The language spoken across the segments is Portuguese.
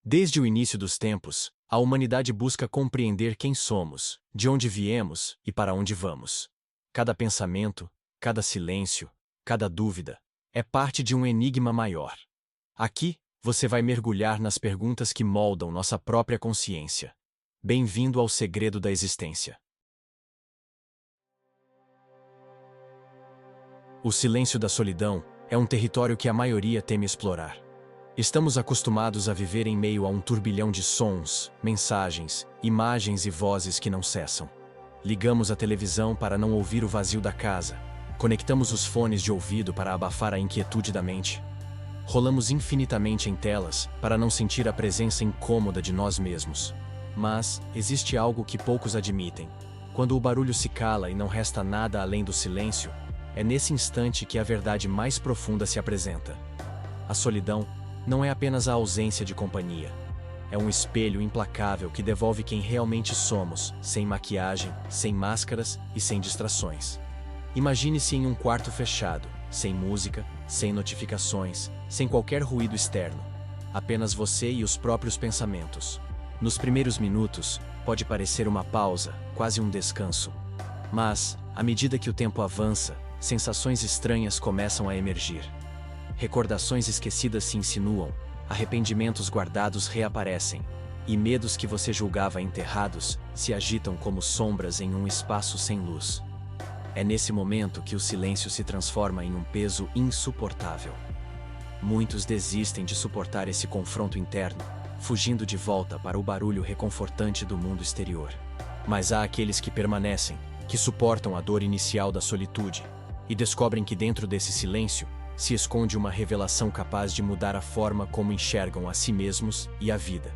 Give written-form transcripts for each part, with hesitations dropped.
Desde o início dos tempos, a humanidade busca compreender quem somos, de onde viemos e para onde vamos. Cada pensamento, cada silêncio, cada dúvida, é parte de um enigma maior. Aqui, você vai mergulhar nas perguntas que moldam nossa própria consciência. Bem-vindo ao segredo da existência. O silêncio da solidão é um território que a maioria teme explorar. Estamos acostumados a viver em meio a um turbilhão de sons, mensagens, imagens e vozes que não cessam. Ligamos a televisão para não ouvir o vazio da casa. Conectamos os fones de ouvido para abafar a inquietude da mente. Rolamos infinitamente em telas para não sentir a presença incômoda de nós mesmos. Mas existe algo que poucos admitem. Quando o barulho se cala e não resta nada além do silêncio, é nesse instante que a verdade mais profunda se apresenta. A solidão não é apenas a ausência de companhia. É um espelho implacável que devolve quem realmente somos, sem maquiagem, sem máscaras e sem distrações. Imagine-se em um quarto fechado, sem música, sem notificações, sem qualquer ruído externo. Apenas você e os próprios pensamentos. Nos primeiros minutos, pode parecer uma pausa, quase um descanso. Mas, à medida que o tempo avança, sensações estranhas começam a emergir. Recordações esquecidas se insinuam, arrependimentos guardados reaparecem, e medos que você julgava enterrados se agitam como sombras em um espaço sem luz. É nesse momento que o silêncio se transforma em um peso insuportável. Muitos desistem de suportar esse confronto interno, fugindo de volta para o barulho reconfortante do mundo exterior. Mas há aqueles que permanecem, que suportam a dor inicial da solitude, e descobrem que dentro desse silêncio se esconde uma revelação capaz de mudar a forma como enxergam a si mesmos e a vida.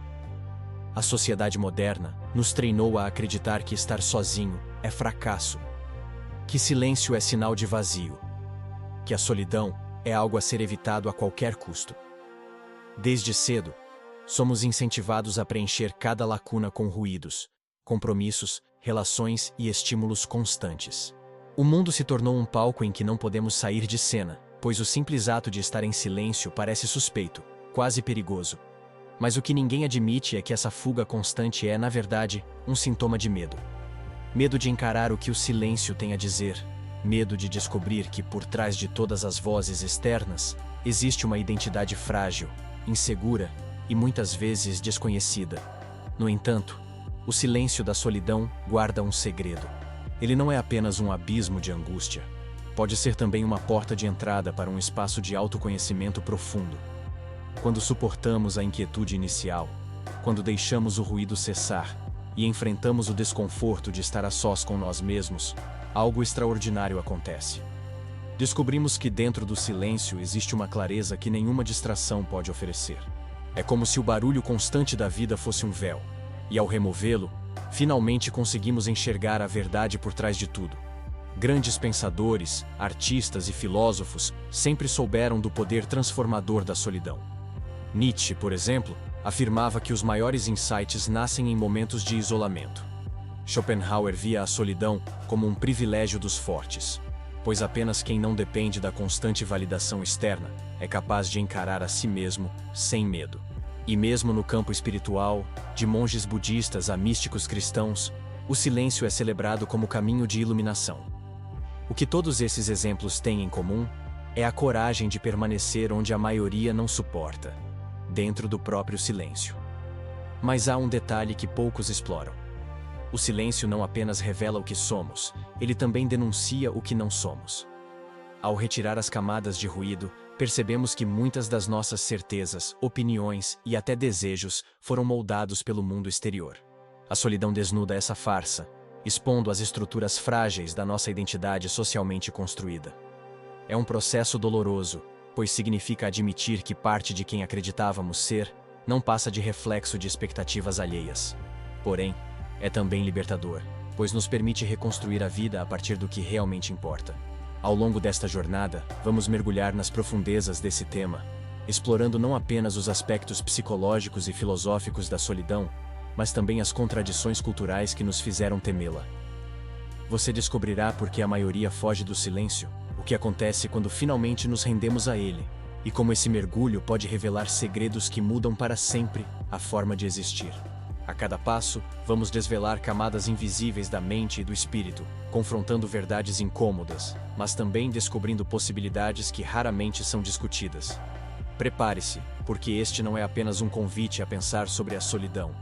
A sociedade moderna nos treinou a acreditar que estar sozinho é fracasso, que silêncio é sinal de vazio, que a solidão é algo a ser evitado a qualquer custo. Desde cedo, somos incentivados a preencher cada lacuna com ruídos, compromissos, relações e estímulos constantes. O mundo se tornou um palco em que não podemos sair de cena, pois o simples ato de estar em silêncio parece suspeito, quase perigoso. Mas o que ninguém admite é que essa fuga constante é, na verdade, um sintoma de medo. Medo de encarar o que o silêncio tem a dizer. Medo de descobrir que, por trás de todas as vozes externas, existe uma identidade frágil, insegura e muitas vezes desconhecida. No entanto, o silêncio da solidão guarda um segredo. Ele não é apenas um abismo de angústia. Pode ser também uma porta de entrada para um espaço de autoconhecimento profundo. Quando suportamos a inquietude inicial, quando deixamos o ruído cessar e enfrentamos o desconforto de estar a sós com nós mesmos, algo extraordinário acontece. Descobrimos que dentro do silêncio existe uma clareza que nenhuma distração pode oferecer. É como se o barulho constante da vida fosse um véu, e ao removê-lo, finalmente conseguimos enxergar a verdade por trás de tudo. Grandes pensadores, artistas e filósofos sempre souberam do poder transformador da solidão. Nietzsche, por exemplo, afirmava que os maiores insights nascem em momentos de isolamento. Schopenhauer via a solidão como um privilégio dos fortes, pois apenas quem não depende da constante validação externa é capaz de encarar a si mesmo sem medo. E mesmo no campo espiritual, de monges budistas a místicos cristãos, o silêncio é celebrado como caminho de iluminação. O que todos esses exemplos têm em comum é a coragem de permanecer onde a maioria não suporta, dentro do próprio silêncio. Mas há um detalhe que poucos exploram. O silêncio não apenas revela o que somos, ele também denuncia o que não somos. Ao retirar as camadas de ruído, percebemos que muitas das nossas certezas, opiniões e até desejos foram moldados pelo mundo exterior. A solidão desnuda essa farsa, expondo as estruturas frágeis da nossa identidade socialmente construída. É um processo doloroso, pois significa admitir que parte de quem acreditávamos ser não passa de reflexo de expectativas alheias. Porém, é também libertador, pois nos permite reconstruir a vida a partir do que realmente importa. Ao longo desta jornada, vamos mergulhar nas profundezas desse tema, explorando não apenas os aspectos psicológicos e filosóficos da solidão, mas também as contradições culturais que nos fizeram temê-la. Você descobrirá por que a maioria foge do silêncio, o que acontece quando finalmente nos rendemos a ele, e como esse mergulho pode revelar segredos que mudam para sempre a forma de existir. A cada passo, vamos desvelar camadas invisíveis da mente e do espírito, confrontando verdades incômodas, mas também descobrindo possibilidades que raramente são discutidas. Prepare-se, porque este não é apenas um convite a pensar sobre a solidão.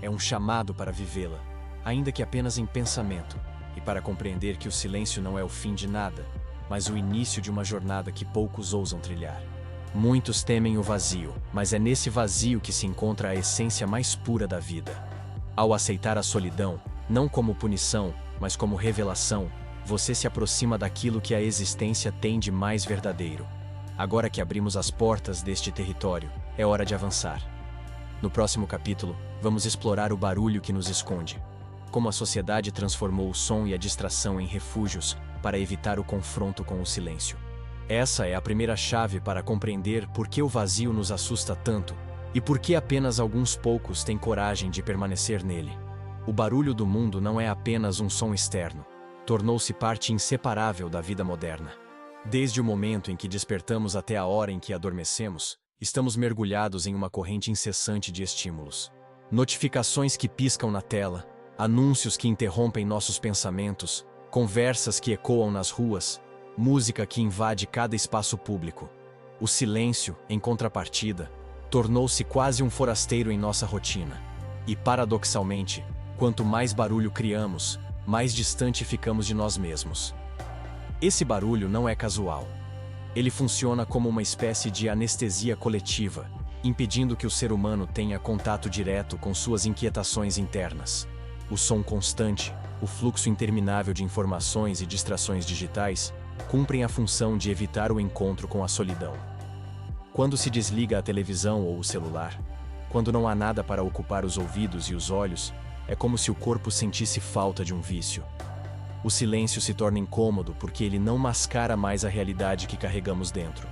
É um chamado para vivê-la, ainda que apenas em pensamento, e para compreender que o silêncio não é o fim de nada, mas o início de uma jornada que poucos ousam trilhar. Muitos temem o vazio, mas é nesse vazio que se encontra a essência mais pura da vida. Ao aceitar a solidão, não como punição, mas como revelação, você se aproxima daquilo que a existência tem de mais verdadeiro. Agora que abrimos as portas deste território, é hora de avançar. No próximo capítulo, vamos explorar o barulho que nos esconde. Como a sociedade transformou o som e a distração em refúgios para evitar o confronto com o silêncio. Essa é a primeira chave para compreender por que o vazio nos assusta tanto e por que apenas alguns poucos têm coragem de permanecer nele. O barulho do mundo não é apenas um som externo, tornou-se parte inseparável da vida moderna. Desde o momento em que despertamos até a hora em que adormecemos, estamos mergulhados em uma corrente incessante de estímulos. Notificações que piscam na tela, anúncios que interrompem nossos pensamentos, conversas que ecoam nas ruas, música que invade cada espaço público. O silêncio, em contrapartida, tornou-se quase um forasteiro em nossa rotina. E, paradoxalmente, quanto mais barulho criamos, mais distante ficamos de nós mesmos. Esse barulho não é casual. Ele funciona como uma espécie de anestesia coletiva, impedindo que o ser humano tenha contato direto com suas inquietações internas. O som constante, o fluxo interminável de informações e distrações digitais cumprem a função de evitar o encontro com a solidão. Quando se desliga a televisão ou o celular, quando não há nada para ocupar os ouvidos e os olhos, é como se o corpo sentisse falta de um vício. O silêncio se torna incômodo porque ele não mascara mais a realidade que carregamos dentro.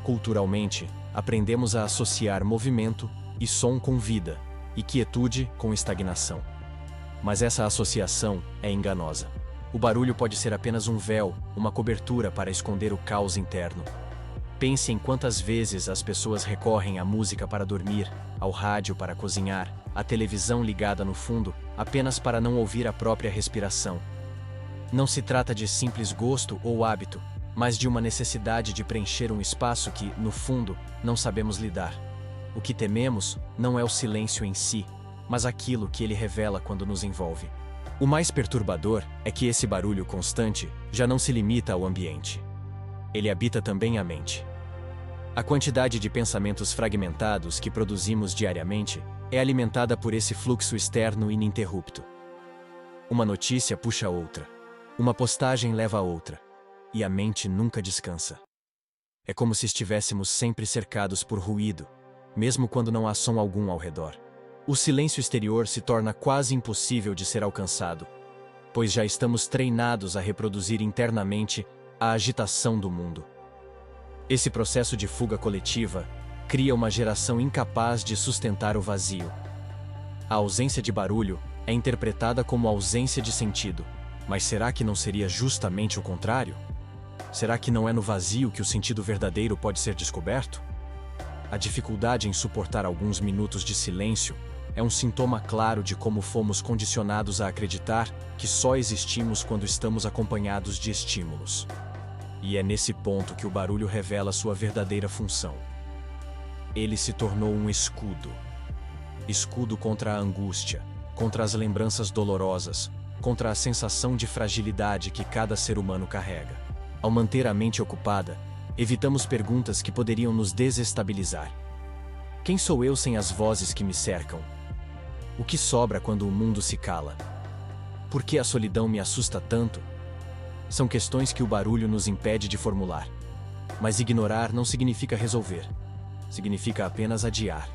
Culturalmente, aprendemos a associar movimento e som com vida, e quietude com estagnação. Mas essa associação é enganosa. O barulho pode ser apenas um véu, uma cobertura para esconder o caos interno. Pense em quantas vezes as pessoas recorrem à música para dormir, ao rádio para cozinhar, à televisão ligada no fundo, apenas para não ouvir a própria respiração. Não se trata de simples gosto ou hábito, mas de uma necessidade de preencher um espaço que, no fundo, não sabemos lidar. O que tememos não é o silêncio em si, mas aquilo que ele revela quando nos envolve. O mais perturbador é que esse barulho constante já não se limita ao ambiente. Ele habita também a mente. A quantidade de pensamentos fragmentados que produzimos diariamente é alimentada por esse fluxo externo ininterrupto. Uma notícia puxa a outra. Uma postagem leva a outra. E a mente nunca descansa. É como se estivéssemos sempre cercados por ruído, mesmo quando não há som algum ao redor. O silêncio exterior se torna quase impossível de ser alcançado, pois já estamos treinados a reproduzir internamente a agitação do mundo. Esse processo de fuga coletiva cria uma geração incapaz de sustentar o vazio. A ausência de barulho é interpretada como ausência de sentido, mas será que não seria justamente o contrário? Será que não é no vazio que o sentido verdadeiro pode ser descoberto? A dificuldade em suportar alguns minutos de silêncio é um sintoma claro de como fomos condicionados a acreditar que só existimos quando estamos acompanhados de estímulos. E é nesse ponto que o barulho revela sua verdadeira função. Ele se tornou um escudo. Escudo contra a angústia, contra as lembranças dolorosas, contra a sensação de fragilidade que cada ser humano carrega. Ao manter a mente ocupada, evitamos perguntas que poderiam nos desestabilizar. Quem sou eu sem as vozes que me cercam? O que sobra quando o mundo se cala? Por que a solidão me assusta tanto? São questões que o barulho nos impede de formular. Mas ignorar não significa resolver. Significa apenas adiar.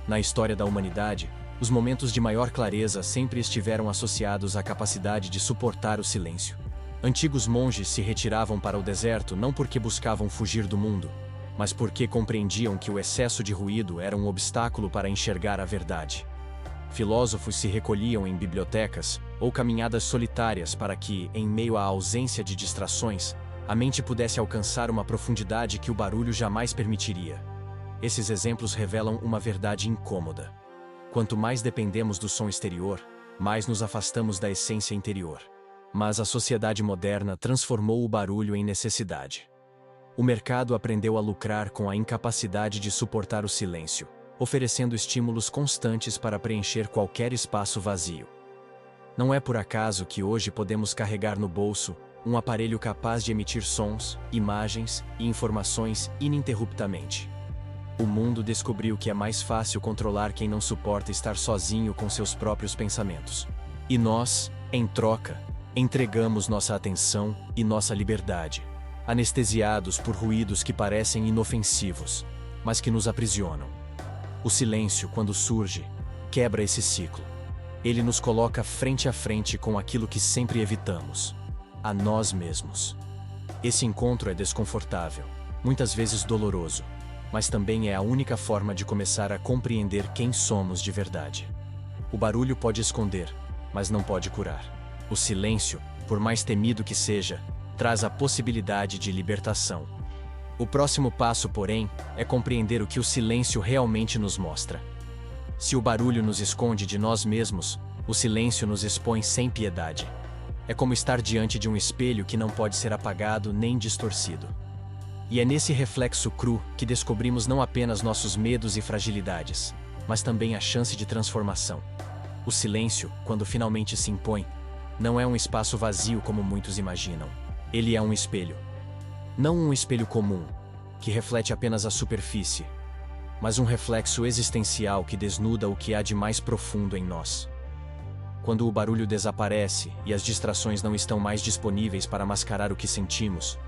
Na história da humanidade, os momentos de maior clareza sempre estiveram associados à capacidade de suportar o silêncio. Antigos monges se retiravam para o deserto não porque buscavam fugir do mundo, mas porque compreendiam que o excesso de ruído era um obstáculo para enxergar a verdade. Filósofos se recolhiam em bibliotecas ou caminhadas solitárias para que, em meio à ausência de distrações, a mente pudesse alcançar uma profundidade que o barulho jamais permitiria. Esses exemplos revelam uma verdade incômoda. Quanto mais dependemos do som exterior, mais nos afastamos da essência interior. Mas a sociedade moderna transformou o barulho em necessidade. O mercado aprendeu a lucrar com a incapacidade de suportar o silêncio, oferecendo estímulos constantes para preencher qualquer espaço vazio. Não é por acaso que hoje podemos carregar no bolso um aparelho capaz de emitir sons, imagens e informações ininterruptamente. O mundo descobriu que é mais fácil controlar quem não suporta estar sozinho com seus próprios pensamentos. E nós, em troca, entregamos nossa atenção e nossa liberdade, anestesiados por ruídos que parecem inofensivos, mas que nos aprisionam. O silêncio, quando surge, quebra esse ciclo. Ele nos coloca frente a frente com aquilo que sempre evitamos: a nós mesmos. Esse encontro é desconfortável, muitas vezes doloroso, mas também é a única forma de começar a compreender quem somos de verdade. O barulho pode esconder, mas não pode curar. O silêncio, por mais temido que seja, traz a possibilidade de libertação. O próximo passo, porém, é compreender o que o silêncio realmente nos mostra. Se o barulho nos esconde de nós mesmos, o silêncio nos expõe sem piedade. É como estar diante de um espelho que não pode ser apagado nem distorcido. E é nesse reflexo cru que descobrimos não apenas nossos medos e fragilidades, mas também a chance de transformação. O silêncio, quando finalmente se impõe, não é um espaço vazio como muitos imaginam. Ele é um espelho. Não um espelho comum, que reflete apenas a superfície, mas um reflexo existencial que desnuda o que há de mais profundo em nós. Quando o barulho desaparece e as distrações não estão mais disponíveis para mascarar o que sentimos,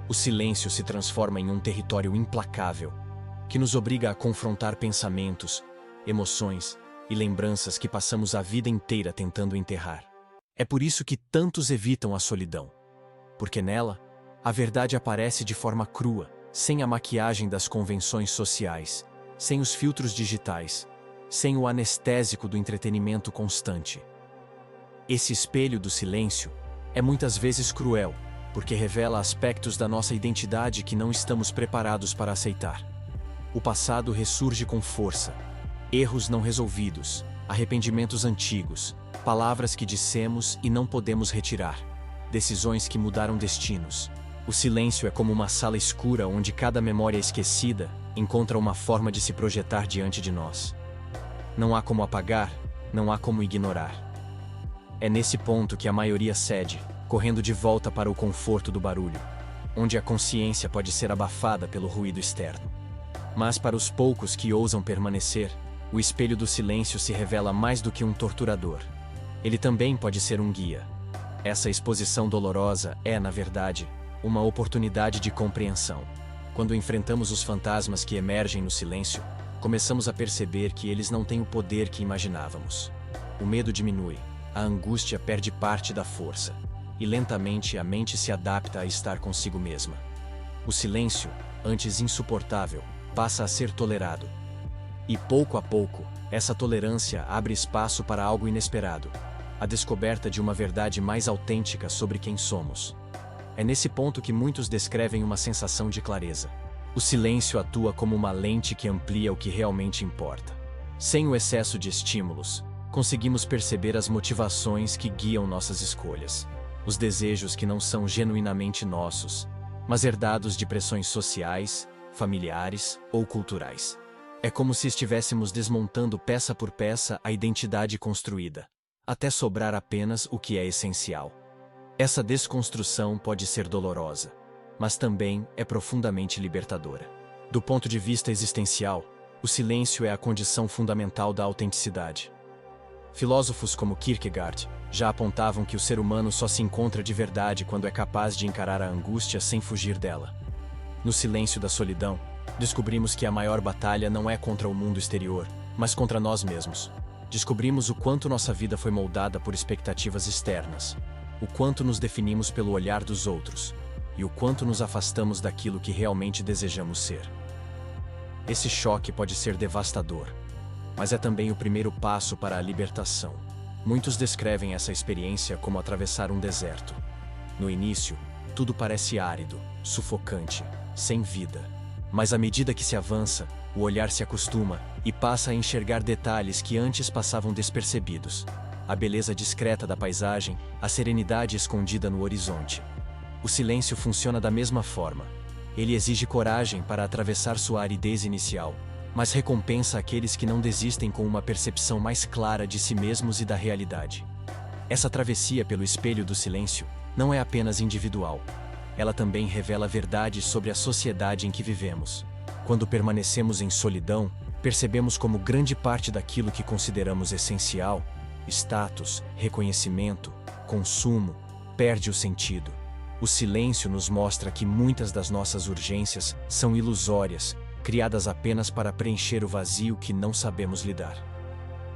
o silêncio se transforma em um território implacável, que nos obriga a confrontar pensamentos, emoções e lembranças que passamos a vida inteira tentando enterrar. É por isso que tantos evitam a solidão, porque nela, a verdade aparece de forma crua, sem a maquiagem das convenções sociais, sem os filtros digitais, sem o anestésico do entretenimento constante. Esse espelho do silêncio é muitas vezes cruel, porque revela aspectos da nossa identidade que não estamos preparados para aceitar. O passado ressurge com força. Erros não resolvidos, arrependimentos antigos, palavras que dissemos e não podemos retirar, decisões que mudaram destinos. O silêncio é como uma sala escura onde cada memória esquecida encontra uma forma de se projetar diante de nós. Não há como apagar, não há como ignorar. É nesse ponto que a maioria cede, correndo de volta para o conforto do barulho, onde a consciência pode ser abafada pelo ruído externo. Mas para os poucos que ousam permanecer, o espelho do silêncio se revela mais do que um torturador. Ele também pode ser um guia. Essa exposição dolorosa é, na verdade, uma oportunidade de compreensão. Quando enfrentamos os fantasmas que emergem no silêncio, começamos a perceber que eles não têm o poder que imaginávamos. O medo diminui, a angústia perde parte da força, e lentamente a mente se adapta a estar consigo mesma. O silêncio, antes insuportável, passa a ser tolerado. E pouco a pouco, essa tolerância abre espaço para algo inesperado, a descoberta de uma verdade mais autêntica sobre quem somos. É nesse ponto que muitos descrevem uma sensação de clareza. O silêncio atua como uma lente que amplia o que realmente importa. Sem o excesso de estímulos, conseguimos perceber as motivações que guiam nossas escolhas, os desejos que não são genuinamente nossos, mas herdados de pressões sociais, familiares ou culturais. É como se estivéssemos desmontando peça por peça a identidade construída, até sobrar apenas o que é essencial. Essa desconstrução pode ser dolorosa, mas também é profundamente libertadora. Do ponto de vista existencial, o silêncio é a condição fundamental da autenticidade. Filósofos como Kierkegaard já apontavam que o ser humano só se encontra de verdade quando é capaz de encarar a angústia sem fugir dela. No silêncio da solidão, descobrimos que a maior batalha não é contra o mundo exterior, mas contra nós mesmos. Descobrimos o quanto nossa vida foi moldada por expectativas externas, o quanto nos definimos pelo olhar dos outros, e o quanto nos afastamos daquilo que realmente desejamos ser. Esse choque pode ser devastador, mas é também o primeiro passo para a libertação. Muitos descrevem essa experiência como atravessar um deserto. No início, tudo parece árido, sufocante, sem vida. Mas à medida que se avança, o olhar se acostuma e passa a enxergar detalhes que antes passavam despercebidos. A beleza discreta da paisagem, a serenidade escondida no horizonte. O silêncio funciona da mesma forma. Ele exige coragem para atravessar sua aridez inicial, mas recompensa aqueles que não desistem com uma percepção mais clara de si mesmos e da realidade. Essa travessia pelo espelho do silêncio não é apenas individual. Ela também revela verdades sobre a sociedade em que vivemos. Quando permanecemos em solidão, percebemos como grande parte daquilo que consideramos essencial, status, reconhecimento, consumo, perde o sentido. O silêncio nos mostra que muitas das nossas urgências são ilusórias, criadas apenas para preencher o vazio que não sabemos lidar.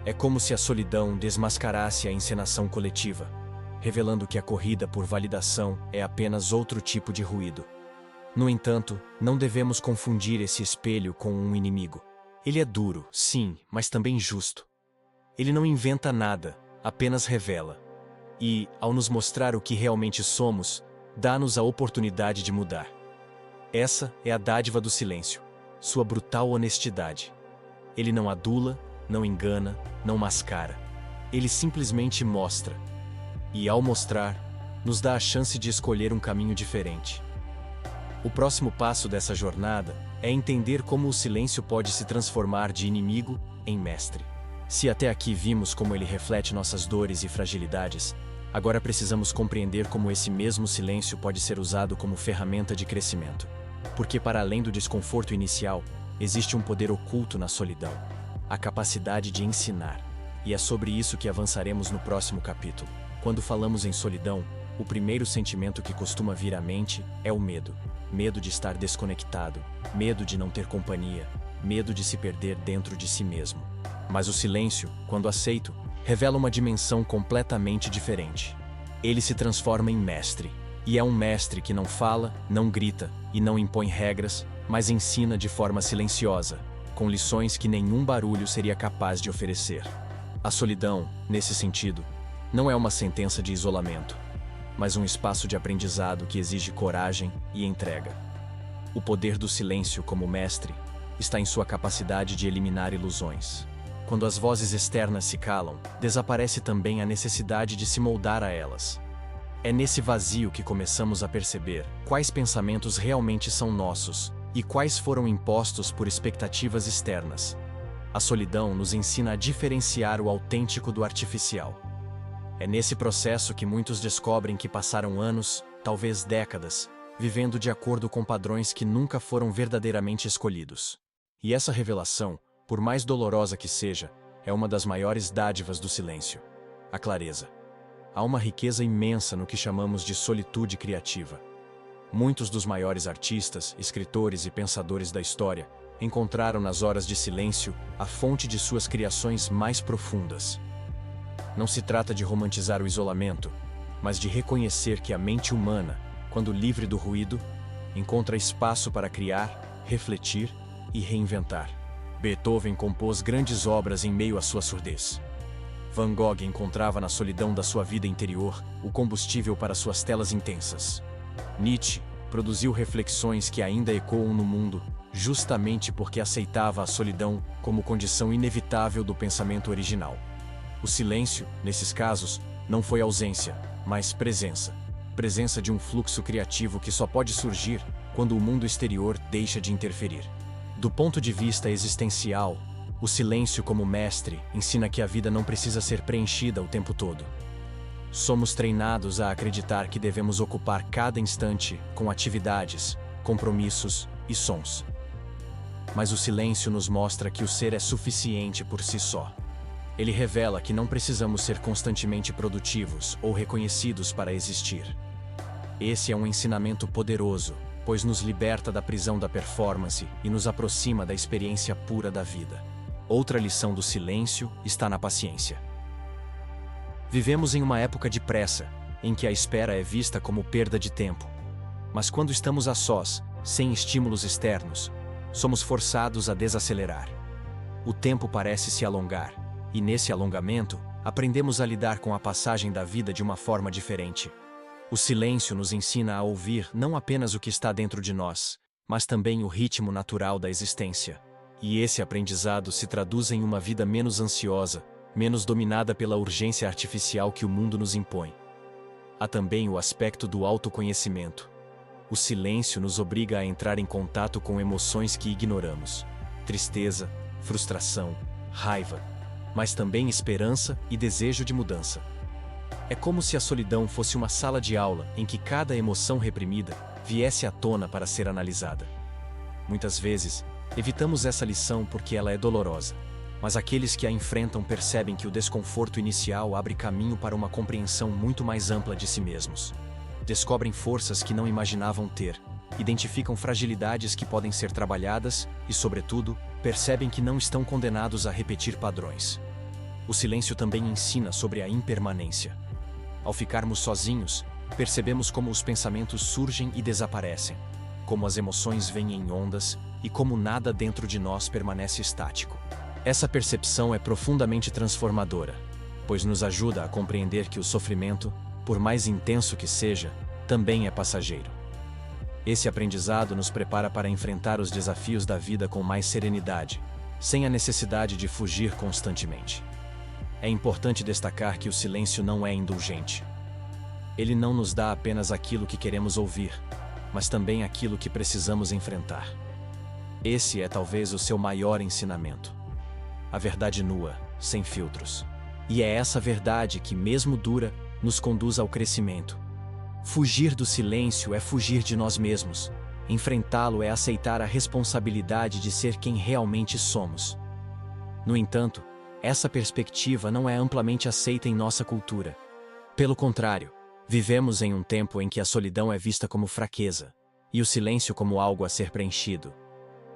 É como se a solidão desmascarasse a encenação coletiva, revelando que a corrida por validação é apenas outro tipo de ruído. No entanto, não devemos confundir esse espelho com um inimigo. Ele é duro, sim, mas também justo. Ele não inventa nada, apenas revela. E, ao nos mostrar o que realmente somos, dá-nos a oportunidade de mudar. Essa é a dádiva do silêncio, sua brutal honestidade. Ele não adula, não engana, não mascara. Ele simplesmente mostra. E ao mostrar, nos dá a chance de escolher um caminho diferente. O próximo passo dessa jornada é entender como o silêncio pode se transformar de inimigo em mestre. Se até aqui vimos como ele reflete nossas dores e fragilidades, agora precisamos compreender como esse mesmo silêncio pode ser usado como ferramenta de crescimento. Porque para além do desconforto inicial, existe um poder oculto na solidão, a capacidade de ensinar. E é sobre isso que avançaremos no próximo capítulo. Quando falamos em solidão, o primeiro sentimento que costuma vir à mente é o medo. Medo de estar desconectado, medo de não ter companhia, medo de se perder dentro de si mesmo. Mas o silêncio, quando aceito, revela uma dimensão completamente diferente. Ele se transforma em mestre. E é um mestre que não fala, não grita e não impõe regras, mas ensina de forma silenciosa, com lições que nenhum barulho seria capaz de oferecer. A solidão, nesse sentido, não é uma sentença de isolamento, mas um espaço de aprendizado que exige coragem e entrega. O poder do silêncio como mestre está em sua capacidade de eliminar ilusões. Quando as vozes externas se calam, desaparece também a necessidade de se moldar a elas. É nesse vazio que começamos a perceber quais pensamentos realmente são nossos e quais foram impostos por expectativas externas. A solidão nos ensina a diferenciar o autêntico do artificial. É nesse processo que muitos descobrem que passaram anos, talvez décadas, vivendo de acordo com padrões que nunca foram verdadeiramente escolhidos. E essa revelação, por mais dolorosa que seja, é uma das maiores dádivas do silêncio: a clareza. Há uma riqueza imensa no que chamamos de solitude criativa. Muitos dos maiores artistas, escritores e pensadores da história encontraram nas horas de silêncio a fonte de suas criações mais profundas. Não se trata de romantizar o isolamento, mas de reconhecer que a mente humana, quando livre do ruído, encontra espaço para criar, refletir e reinventar. Beethoven compôs grandes obras em meio à sua surdez. Van Gogh encontrava na solidão da sua vida interior o combustível para suas telas intensas. Nietzsche produziu reflexões que ainda ecoam no mundo, justamente porque aceitava a solidão como condição inevitável do pensamento original. O silêncio, nesses casos, não foi ausência, mas presença. Presença de um fluxo criativo que só pode surgir quando o mundo exterior deixa de interferir. Do ponto de vista existencial, o silêncio como mestre ensina que a vida não precisa ser preenchida o tempo todo. Somos treinados a acreditar que devemos ocupar cada instante com atividades, compromissos e sons. Mas o silêncio nos mostra que o ser é suficiente por si só. Ele revela que não precisamos ser constantemente produtivos ou reconhecidos para existir. Esse é um ensinamento poderoso, pois nos liberta da prisão da performance e nos aproxima da experiência pura da vida. Outra lição do silêncio está na paciência. Vivemos em uma época de pressa, em que a espera é vista como perda de tempo. Mas quando estamos a sós, sem estímulos externos, somos forçados a desacelerar. O tempo parece se alongar, e nesse alongamento, aprendemos a lidar com a passagem da vida de uma forma diferente. O silêncio nos ensina a ouvir não apenas o que está dentro de nós, mas também o ritmo natural da existência. E esse aprendizado se traduz em uma vida menos ansiosa, menos dominada pela urgência artificial que o mundo nos impõe. Há também o aspecto do autoconhecimento. O silêncio nos obriga a entrar em contato com emoções que ignoramos: tristeza, frustração, raiva, mas também esperança e desejo de mudança. É como se a solidão fosse uma sala de aula em que cada emoção reprimida viesse à tona para ser analisada. Muitas vezes, evitamos essa lição porque ela é dolorosa, mas aqueles que a enfrentam percebem que o desconforto inicial abre caminho para uma compreensão muito mais ampla de si mesmos. Descobrem forças que não imaginavam ter, identificam fragilidades que podem ser trabalhadas e, sobretudo, percebem que não estão condenados a repetir padrões. O silêncio também ensina sobre a impermanência. Ao ficarmos sozinhos, percebemos como os pensamentos surgem e desaparecem, como as emoções vêm em ondas e como nada dentro de nós permanece estático. Essa percepção é profundamente transformadora, pois nos ajuda a compreender que o sofrimento, por mais intenso que seja, também é passageiro. Esse aprendizado nos prepara para enfrentar os desafios da vida com mais serenidade, sem a necessidade de fugir constantemente. É importante destacar que o silêncio não é indulgente. Ele não nos dá apenas aquilo que queremos ouvir, mas também aquilo que precisamos enfrentar. Esse é talvez o seu maior ensinamento. A verdade nua, sem filtros. E é essa verdade que, mesmo dura, nos conduz ao crescimento. Fugir do silêncio é fugir de nós mesmos. Enfrentá-lo é aceitar a responsabilidade de ser quem realmente somos. No entanto, essa perspectiva não é amplamente aceita em nossa cultura. Pelo contrário, vivemos em um tempo em que a solidão é vista como fraqueza, e o silêncio como algo a ser preenchido.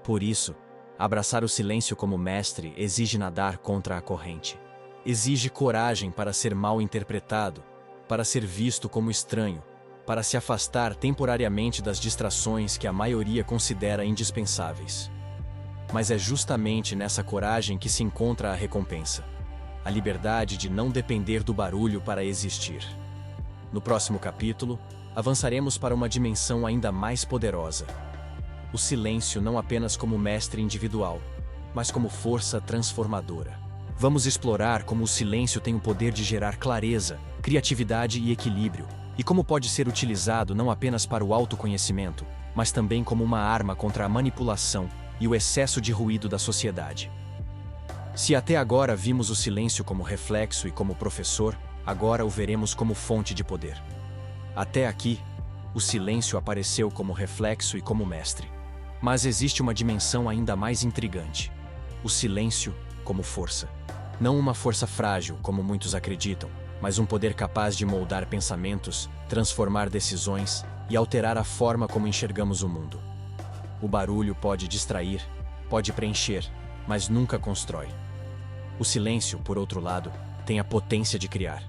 Por isso, abraçar o silêncio como mestre exige nadar contra a corrente. Exige coragem para ser mal interpretado, para ser visto como estranho, para se afastar temporariamente das distrações que a maioria considera indispensáveis. Mas é justamente nessa coragem que se encontra a recompensa: a liberdade de não depender do barulho para existir. No próximo capítulo, avançaremos para uma dimensão ainda mais poderosa: o silêncio não apenas como mestre individual, mas como força transformadora. Vamos explorar como o silêncio tem o poder de gerar clareza, criatividade e equilíbrio, e como pode ser utilizado não apenas para o autoconhecimento, mas também como uma arma contra a manipulação e o excesso de ruído da sociedade. Se até agora vimos o silêncio como reflexo e como professor, agora o veremos como fonte de poder. Até aqui, o silêncio apareceu como reflexo e como mestre. Mas existe uma dimensão ainda mais intrigante: o silêncio como força. Não uma força frágil, como muitos acreditam, mas um poder capaz de moldar pensamentos, transformar decisões e alterar a forma como enxergamos o mundo. O barulho pode distrair, pode preencher, mas nunca constrói. O silêncio, por outro lado, tem a potência de criar.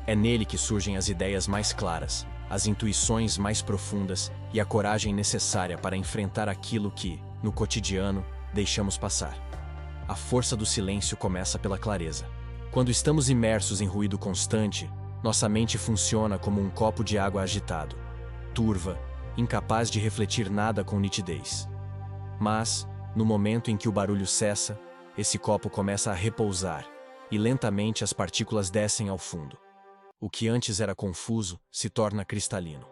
É nele que surgem as ideias mais claras, as intuições mais profundas e a coragem necessária para enfrentar aquilo que, no cotidiano, deixamos passar. A força do silêncio começa pela clareza. Quando estamos imersos em ruído constante, nossa mente funciona como um copo de água agitado, turva, incapaz de refletir nada com nitidez. Mas, no momento em que o barulho cessa, esse copo começa a repousar, e lentamente as partículas descem ao fundo. O que antes era confuso se torna cristalino.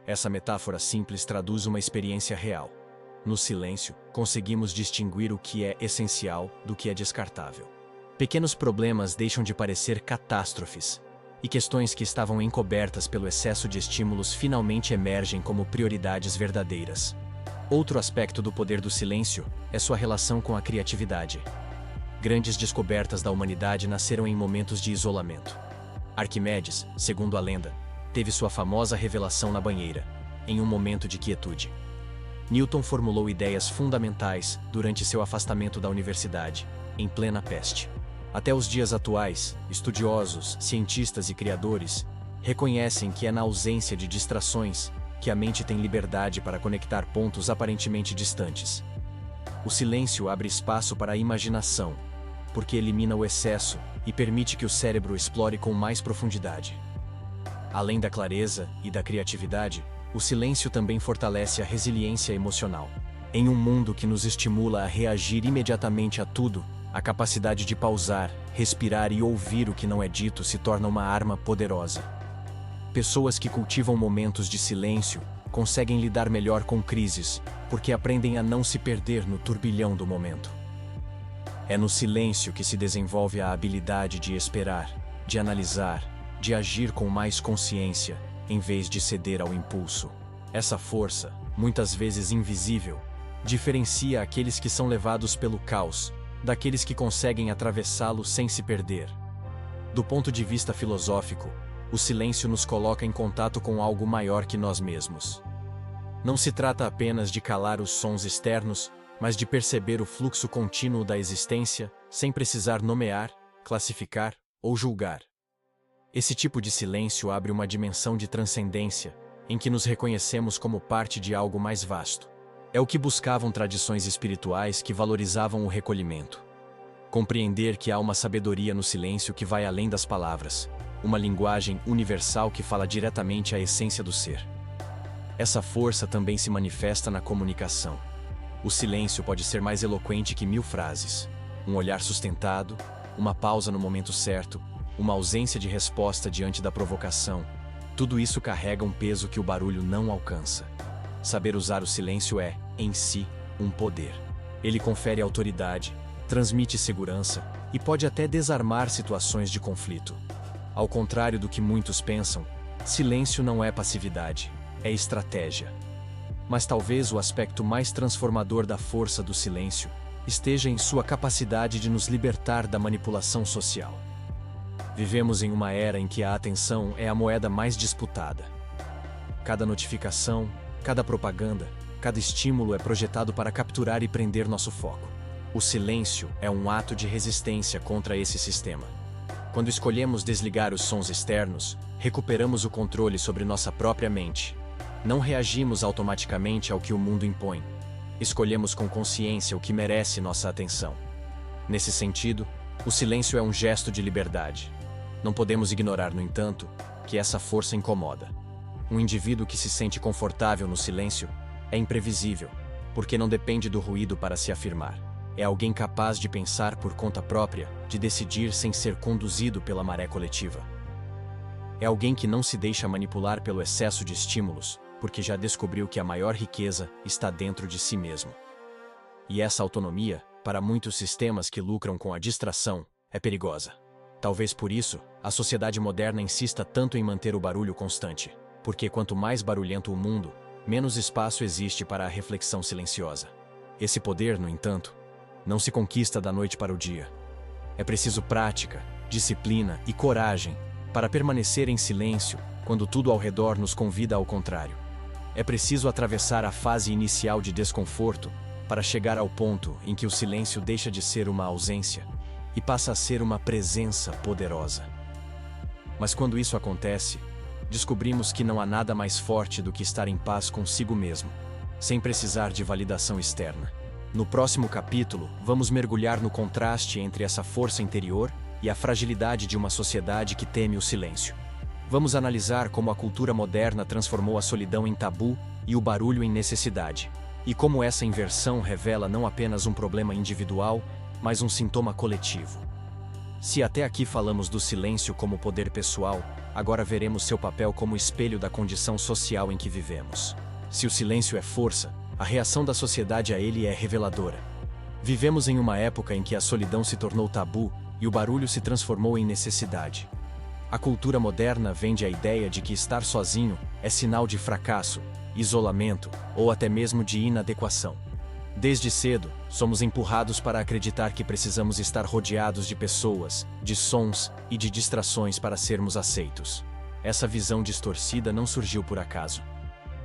Essa metáfora simples traduz uma experiência real. No silêncio, conseguimos distinguir o que é essencial do que é descartável. Pequenos problemas deixam de parecer catástrofes, e questões que estavam encobertas pelo excesso de estímulos finalmente emergem como prioridades verdadeiras. Outro aspecto do poder do silêncio é sua relação com a criatividade. Grandes descobertas da humanidade nasceram em momentos de isolamento. Arquimedes, segundo a lenda, teve sua famosa revelação na banheira, em um momento de quietude. Newton formulou ideias fundamentais durante seu afastamento da universidade, em plena peste. Até os dias atuais, estudiosos, cientistas e criadores reconhecem que é na ausência de distrações que a mente tem liberdade para conectar pontos aparentemente distantes. O silêncio abre espaço para a imaginação, porque elimina o excesso e permite que o cérebro explore com mais profundidade. Além da clareza e da criatividade, o silêncio também fortalece a resiliência emocional. Em um mundo que nos estimula a reagir imediatamente a tudo, a capacidade de pausar, respirar e ouvir o que não é dito se torna uma arma poderosa. Pessoas que cultivam momentos de silêncio conseguem lidar melhor com crises, porque aprendem a não se perder no turbilhão do momento. É no silêncio que se desenvolve a habilidade de esperar, de analisar, de agir com mais consciência, em vez de ceder ao impulso. Essa força, muitas vezes invisível, diferencia aqueles que são levados pelo caos, daqueles que conseguem atravessá-lo sem se perder. Do ponto de vista filosófico, o silêncio nos coloca em contato com algo maior que nós mesmos. Não se trata apenas de calar os sons externos, mas de perceber o fluxo contínuo da existência, sem precisar nomear, classificar ou julgar. Esse tipo de silêncio abre uma dimensão de transcendência, em que nos reconhecemos como parte de algo mais vasto. É o que buscavam tradições espirituais que valorizavam o recolhimento. Compreender que há uma sabedoria no silêncio que vai além das palavras, uma linguagem universal que fala diretamente à essência do ser. Essa força também se manifesta na comunicação. O silêncio pode ser mais eloquente que 1000 frases. Um olhar sustentado, uma pausa no momento certo, uma ausência de resposta diante da provocação. Tudo isso carrega um peso que o barulho não alcança. Saber usar o silêncio é, em si, um poder. Ele confere autoridade, transmite segurança e pode até desarmar situações de conflito. Ao contrário do que muitos pensam, silêncio não é passividade, é estratégia. Mas talvez o aspecto mais transformador da força do silêncio esteja em sua capacidade de nos libertar da manipulação social. Vivemos em uma era em que a atenção é a moeda mais disputada. Cada notificação, cada propaganda, cada estímulo é projetado para capturar e prender nosso foco. O silêncio é um ato de resistência contra esse sistema. Quando escolhemos desligar os sons externos, recuperamos o controle sobre nossa própria mente. Não reagimos automaticamente ao que o mundo impõe. Escolhemos com consciência o que merece nossa atenção. Nesse sentido, o silêncio é um gesto de liberdade. Não podemos ignorar, no entanto, que essa força incomoda. Um indivíduo que se sente confortável no silêncio é imprevisível, porque não depende do ruído para se afirmar. É alguém capaz de pensar por conta própria, de decidir sem ser conduzido pela maré coletiva. É alguém que não se deixa manipular pelo excesso de estímulos, porque já descobriu que a maior riqueza está dentro de si mesmo. E essa autonomia, para muitos sistemas que lucram com a distração, é perigosa. Talvez por isso, a sociedade moderna insista tanto em manter o barulho constante, porque quanto mais barulhento o mundo, menos espaço existe para a reflexão silenciosa. Esse poder, no entanto, não se conquista da noite para o dia. É preciso prática, disciplina e coragem para permanecer em silêncio quando tudo ao redor nos convida ao contrário. É preciso atravessar a fase inicial de desconforto para chegar ao ponto em que o silêncio deixa de ser uma ausência e passa a ser uma presença poderosa. Mas quando isso acontece, descobrimos que não há nada mais forte do que estar em paz consigo mesmo, sem precisar de validação externa. No próximo capítulo, vamos mergulhar no contraste entre essa força interior e a fragilidade de uma sociedade que teme o silêncio. Vamos analisar como a cultura moderna transformou a solidão em tabu e o barulho em necessidade, e como essa inversão revela não apenas um problema individual, mas um sintoma coletivo. Se até aqui falamos do silêncio como poder pessoal, agora veremos seu papel como espelho da condição social em que vivemos. Se o silêncio é força, a reação da sociedade a ele é reveladora. Vivemos em uma época em que a solidão se tornou tabu e o barulho se transformou em necessidade. A cultura moderna vende a ideia de que estar sozinho é sinal de fracasso, isolamento ou até mesmo de inadequação. Desde cedo, somos empurrados para acreditar que precisamos estar rodeados de pessoas, de sons e de distrações para sermos aceitos. Essa visão distorcida não surgiu por acaso.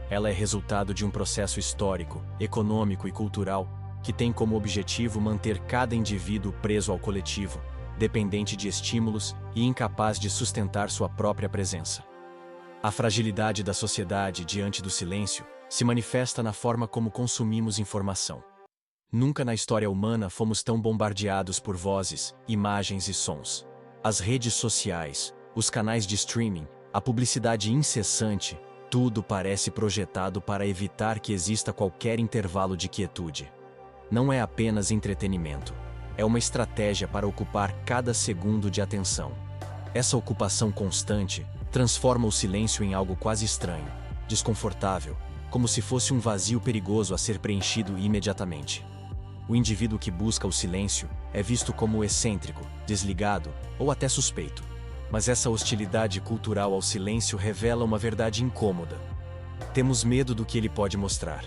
Ela é resultado de um processo histórico, econômico e cultural que tem como objetivo manter cada indivíduo preso ao coletivo, dependente de estímulos e incapaz de sustentar sua própria presença. A fragilidade da sociedade diante do silêncio se manifesta na forma como consumimos informação. Nunca na história humana fomos tão bombardeados por vozes, imagens e sons. As redes sociais, os canais de streaming, A publicidade incessante, tudo parece projetado para evitar que exista qualquer intervalo de quietude. Não é apenas entretenimento. É uma estratégia para ocupar cada segundo de atenção. Essa ocupação constante transforma o silêncio em algo quase estranho, desconfortável, como se fosse um vazio perigoso a ser preenchido imediatamente. O indivíduo que busca o silêncio é visto como excêntrico, desligado ou até suspeito. Mas essa hostilidade cultural ao silêncio revela uma verdade incômoda. Temos medo do que ele pode mostrar.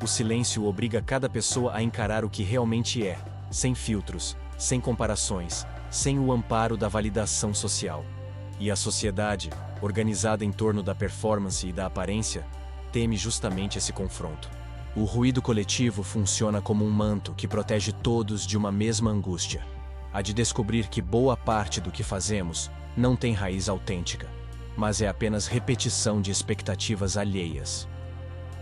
O silêncio obriga cada pessoa a encarar o que realmente é, sem filtros, sem comparações, sem o amparo da validação social. E a sociedade, organizada em torno da performance e da aparência, teme justamente esse confronto. O ruído coletivo funciona como um manto que protege todos de uma mesma angústia, a de descobrir que boa parte do que fazemos não tem raiz autêntica, mas é apenas repetição de expectativas alheias.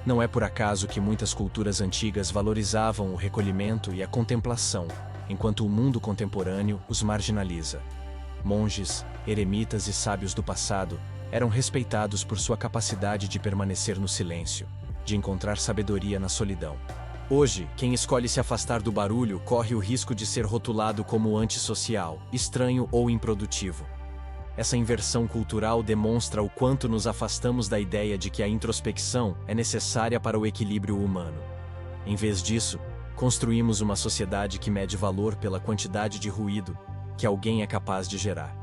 Não é por acaso que muitas culturas antigas valorizavam o recolhimento e a contemplação, enquanto o mundo contemporâneo os marginaliza. Monges, eremitas e sábios do passado eram respeitados por sua capacidade de permanecer no silêncio, de encontrar sabedoria na solidão. Hoje, quem escolhe se afastar do barulho corre o risco de ser rotulado como antissocial, estranho ou improdutivo. Essa inversão cultural demonstra o quanto nos afastamos da ideia de que a introspecção é necessária para o equilíbrio humano. Em vez disso, construímos uma sociedade que mede valor pela quantidade de ruído que alguém é capaz de gerar.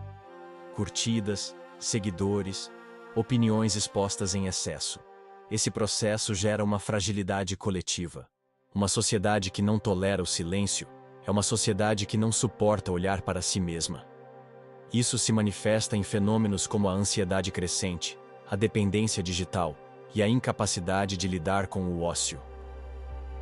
Curtidas, seguidores, opiniões expostas em excesso. Esse processo gera uma fragilidade coletiva. Uma sociedade que não tolera o silêncio é uma sociedade que não suporta olhar para si mesma. Isso se manifesta em fenômenos como a ansiedade crescente, a dependência digital e a incapacidade de lidar com o ócio.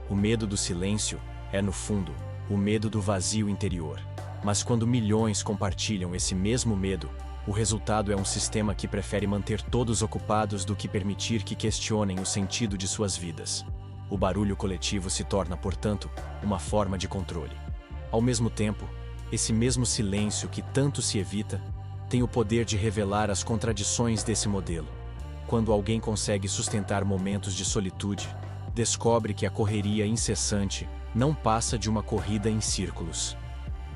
O medo do silêncio é, no fundo, o medo do vazio interior. Mas quando milhões compartilham esse mesmo medo, o resultado é um sistema que prefere manter todos ocupados do que permitir que questionem o sentido de suas vidas. O barulho coletivo se torna, portanto, uma forma de controle. Ao mesmo tempo, esse mesmo silêncio que tanto se evita tem o poder de revelar as contradições desse modelo. Quando alguém consegue sustentar momentos de solitude, descobre que a correria incessante não passa de uma corrida em círculos.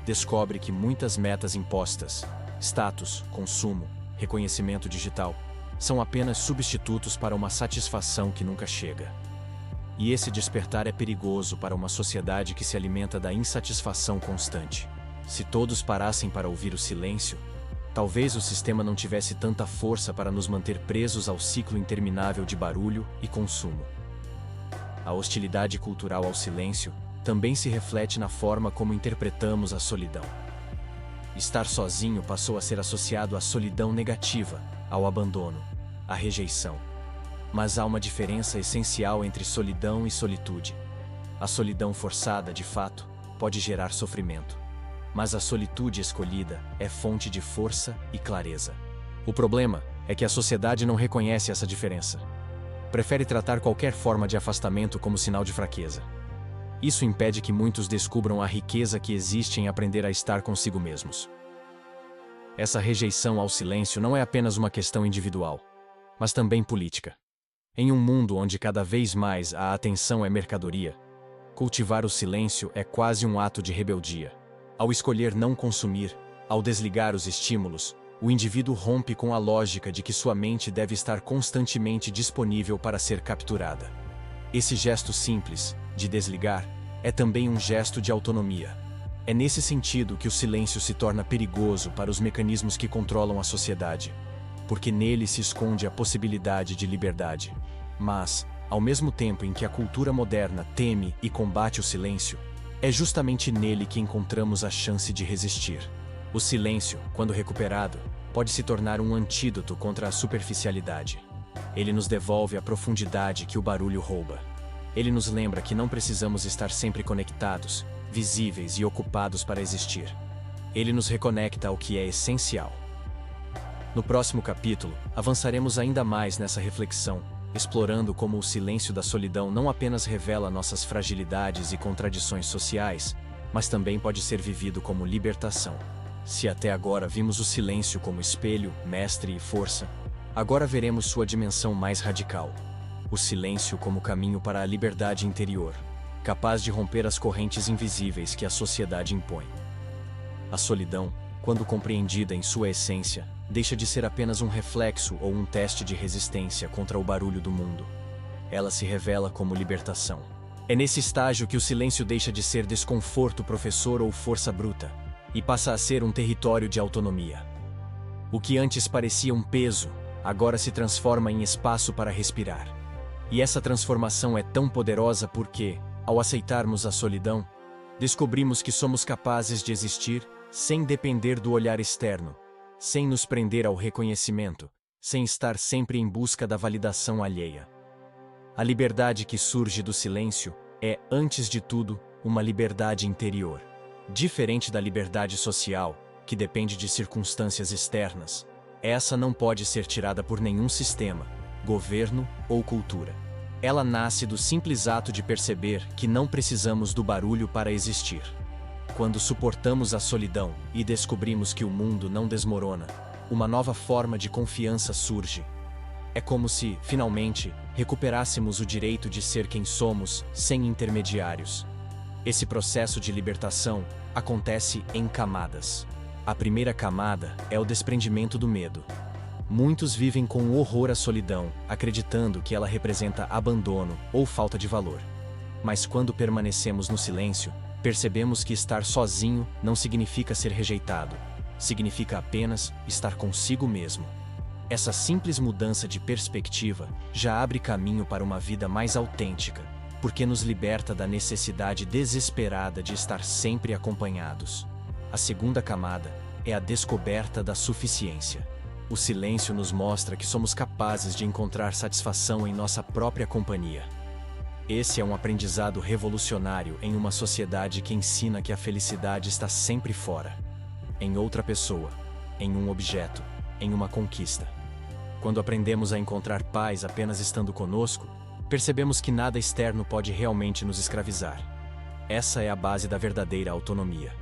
Descobre que muitas metas impostas, status, consumo, reconhecimento digital, são apenas substitutos para uma satisfação que nunca chega. E esse despertar é perigoso para uma sociedade que se alimenta da insatisfação constante. Se todos parassem para ouvir o silêncio, talvez o sistema não tivesse tanta força para nos manter presos ao ciclo interminável de barulho e consumo. A hostilidade cultural ao silêncio também se reflete na forma como interpretamos a solidão. Estar sozinho passou a ser associado à solidão negativa, ao abandono, à rejeição. Mas há uma diferença essencial entre solidão e solitude. A solidão forçada, de fato, pode gerar sofrimento. Mas a solitude escolhida é fonte de força e clareza. O problema é que a sociedade não reconhece essa diferença. Prefere tratar qualquer forma de afastamento como sinal de fraqueza. Isso impede que muitos descubram a riqueza que existe em aprender a estar consigo mesmos. Essa rejeição ao silêncio não é apenas uma questão individual, mas também política. Em um mundo onde cada vez mais a atenção é mercadoria, cultivar o silêncio é quase um ato de rebeldia. Ao escolher não consumir, ao desligar os estímulos, o indivíduo rompe com a lógica de que sua mente deve estar constantemente disponível para ser capturada. Esse gesto simples, de desligar, é também um gesto de autonomia. É nesse sentido que o silêncio se torna perigoso para os mecanismos que controlam a sociedade, porque nele se esconde a possibilidade de liberdade. Mas, ao mesmo tempo em que a cultura moderna teme e combate o silêncio, é justamente nele que encontramos a chance de resistir. O silêncio, quando recuperado, pode se tornar um antídoto contra a superficialidade. Ele nos devolve a profundidade que o barulho rouba. Ele nos lembra que não precisamos estar sempre conectados, visíveis e ocupados para existir. Ele nos reconecta ao que é essencial. No próximo capítulo, avançaremos ainda mais nessa reflexão, explorando como o silêncio da solidão não apenas revela nossas fragilidades e contradições sociais, mas também pode ser vivido como libertação. Se até agora vimos o silêncio como espelho, mestre e força, Agora veremos sua dimensão mais radical: o silêncio como caminho para a liberdade interior, capaz de romper as correntes invisíveis que a sociedade impõe. A solidão, quando compreendida em sua essência, deixa de ser apenas um reflexo ou um teste de resistência contra o barulho do mundo. Ela se revela como libertação. É nesse estágio que o silêncio deixa de ser desconforto professor ou força bruta, e passa a ser um território de autonomia. O que antes parecia um peso, agora se transforma em espaço para respirar. E essa transformação é tão poderosa porque, ao aceitarmos a solidão, descobrimos que somos capazes de existir sem depender do olhar externo, sem nos prender ao reconhecimento, sem estar sempre em busca da validação alheia. A liberdade que surge do silêncio é, antes de tudo, uma liberdade interior. Diferente da liberdade social, que depende de circunstâncias externas, essa não pode ser tirada por nenhum sistema, governo ou cultura. Ela nasce do simples ato de perceber que não precisamos do barulho para existir. Quando suportamos a solidão e descobrimos que o mundo não desmorona, uma nova forma de confiança surge. É como se, finalmente, recuperássemos o direito de ser quem somos, sem intermediários. Esse processo de libertação acontece em camadas. A primeira camada é o desprendimento do medo. Muitos vivem com horror à solidão, acreditando que ela representa abandono ou falta de valor. Mas quando permanecemos no silêncio, percebemos que estar sozinho não significa ser rejeitado, significa apenas estar consigo mesmo. Essa simples mudança de perspectiva já abre caminho para uma vida mais autêntica, porque nos liberta da necessidade desesperada de estar sempre acompanhados. A segunda camada é a descoberta da suficiência. O silêncio nos mostra que somos capazes de encontrar satisfação em nossa própria companhia. Esse é um aprendizado revolucionário em uma sociedade que ensina que a felicidade está sempre fora, em outra pessoa, em um objeto, em uma conquista. Quando aprendemos a encontrar paz apenas estando conosco, percebemos que nada externo pode realmente nos escravizar. Essa é a base da verdadeira autonomia.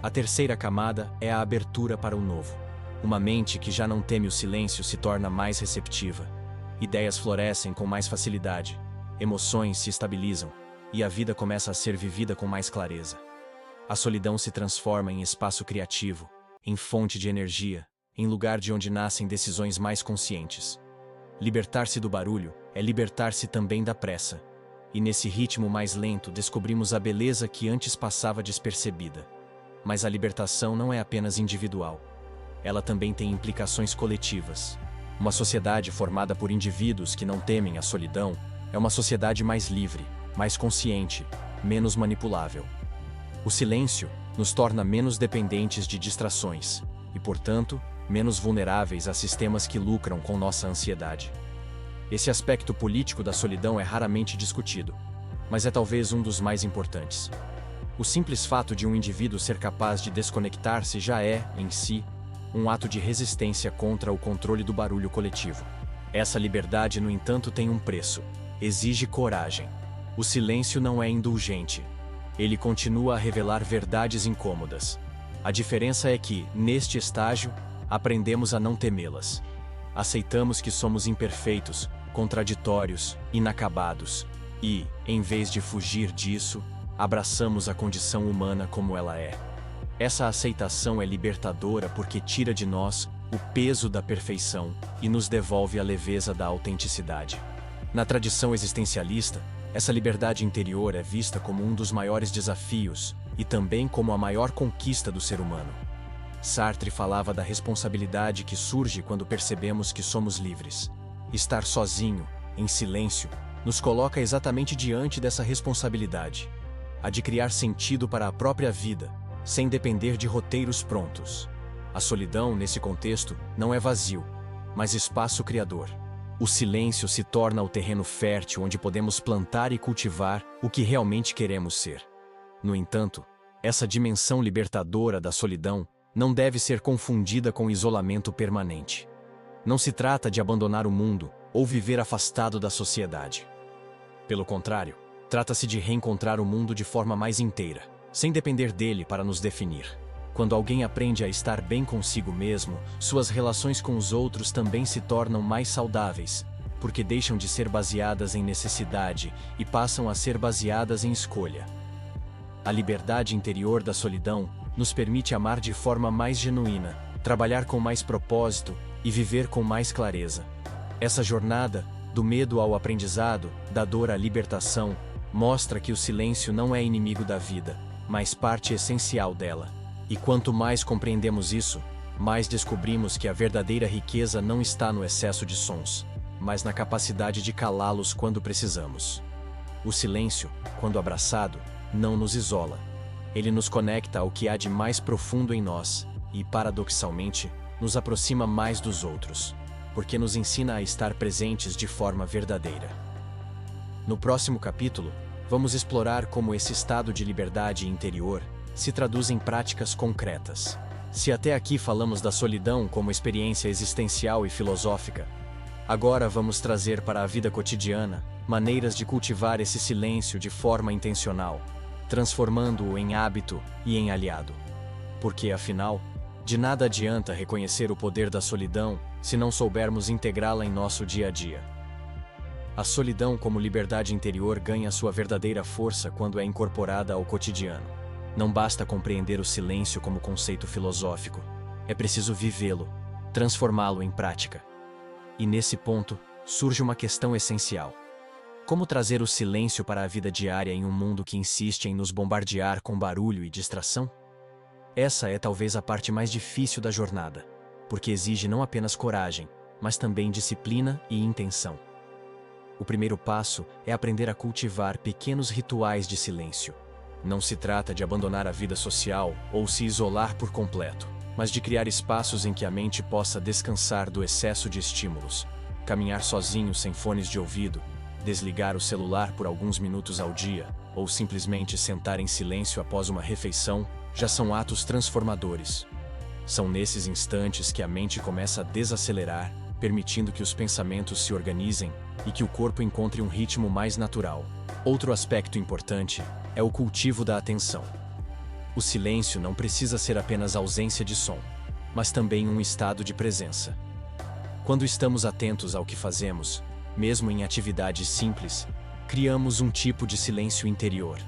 A terceira camada é a abertura para o novo. Uma mente que já não teme o silêncio se torna mais receptiva. Ideias florescem com mais facilidade, emoções se estabilizam, e a vida começa a ser vivida com mais clareza. A solidão se transforma em espaço criativo, em fonte de energia, em lugar de onde nascem decisões mais conscientes. Libertar-se do barulho é libertar-se também da pressa. E nesse ritmo mais lento descobrimos a beleza que antes passava despercebida. Mas a libertação não é apenas individual. Ela também tem implicações coletivas. Uma sociedade formada por indivíduos que não temem a solidão é uma sociedade mais livre, mais consciente, menos manipulável. O silêncio nos torna menos dependentes de distrações e, portanto, menos vulneráveis a sistemas que lucram com nossa ansiedade. Esse aspecto político da solidão é raramente discutido, mas é talvez um dos mais importantes. O simples fato de um indivíduo ser capaz de desconectar-se já é, em si, um ato de resistência contra o controle do barulho coletivo. Essa liberdade, no entanto, tem um preço. Exige coragem. O silêncio não é indulgente. Ele continua a revelar verdades incômodas. A diferença é que, neste estágio, aprendemos a não temê-las. Aceitamos que somos imperfeitos, contraditórios, inacabados. E, em vez de fugir disso, abraçamos a condição humana como ela é. Essa aceitação é libertadora porque tira de nós o peso da perfeição e nos devolve a leveza da autenticidade. Na tradição existencialista, essa liberdade interior é vista como um dos maiores desafios e também como a maior conquista do ser humano. Sartre falava da responsabilidade que surge quando percebemos que somos livres. Estar sozinho, em silêncio, nos coloca exatamente diante dessa responsabilidade, a de criar sentido para a própria vida, sem depender de roteiros prontos. A solidão, nesse contexto, não é vazio, mas espaço criador. O silêncio se torna o terreno fértil onde podemos plantar e cultivar o que realmente queremos ser. No entanto, essa dimensão libertadora da solidão não deve ser confundida com isolamento permanente. Não se trata de abandonar o mundo ou viver afastado da sociedade. Pelo contrário, trata-se de reencontrar o mundo de forma mais inteira, sem depender dele para nos definir. Quando alguém aprende a estar bem consigo mesmo, suas relações com os outros também se tornam mais saudáveis, porque deixam de ser baseadas em necessidade e passam a ser baseadas em escolha. A liberdade interior da solidão nos permite amar de forma mais genuína, trabalhar com mais propósito e viver com mais clareza. Essa jornada, do medo ao aprendizado, da dor à libertação, mostra que o silêncio não é inimigo da vida, mas parte essencial dela. E quanto mais compreendemos isso, mais descobrimos que a verdadeira riqueza não está no excesso de sons, mas na capacidade de calá-los quando precisamos. O silêncio, quando abraçado, não nos isola. Ele nos conecta ao que há de mais profundo em nós e, paradoxalmente, nos aproxima mais dos outros, porque nos ensina a estar presentes de forma verdadeira. No próximo capítulo, vamos explorar como esse estado de liberdade interior se traduz em práticas concretas. Se até aqui falamos da solidão como experiência existencial e filosófica, agora vamos trazer para a vida cotidiana maneiras de cultivar esse silêncio de forma intencional, transformando-o em hábito e em aliado. Porque, afinal, de nada adianta reconhecer o poder da solidão se não soubermos integrá-la em nosso dia a dia. A solidão como liberdade interior ganha sua verdadeira força quando é incorporada ao cotidiano. Não basta compreender o silêncio como conceito filosófico, é preciso vivê-lo, transformá-lo em prática. E nesse ponto, surge uma questão essencial. Como trazer o silêncio para a vida diária em um mundo que insiste em nos bombardear com barulho e distração? Essa é talvez a parte mais difícil da jornada, porque exige não apenas coragem, mas também disciplina e intenção. O primeiro passo é aprender a cultivar pequenos rituais de silêncio. Não se trata de abandonar a vida social ou se isolar por completo, mas de criar espaços em que a mente possa descansar do excesso de estímulos. Caminhar sozinho sem fones de ouvido, desligar o celular por alguns minutos ao dia, ou simplesmente sentar em silêncio após uma refeição, já são atos transformadores. São nesses instantes que a mente começa a desacelerar, permitindo que os pensamentos se organizem e que o corpo encontre um ritmo mais natural. Outro aspecto importante é o cultivo da atenção. O silêncio não precisa ser apenas ausência de som, mas também um estado de presença. Quando estamos atentos ao que fazemos, mesmo em atividades simples, criamos um tipo de silêncio interior.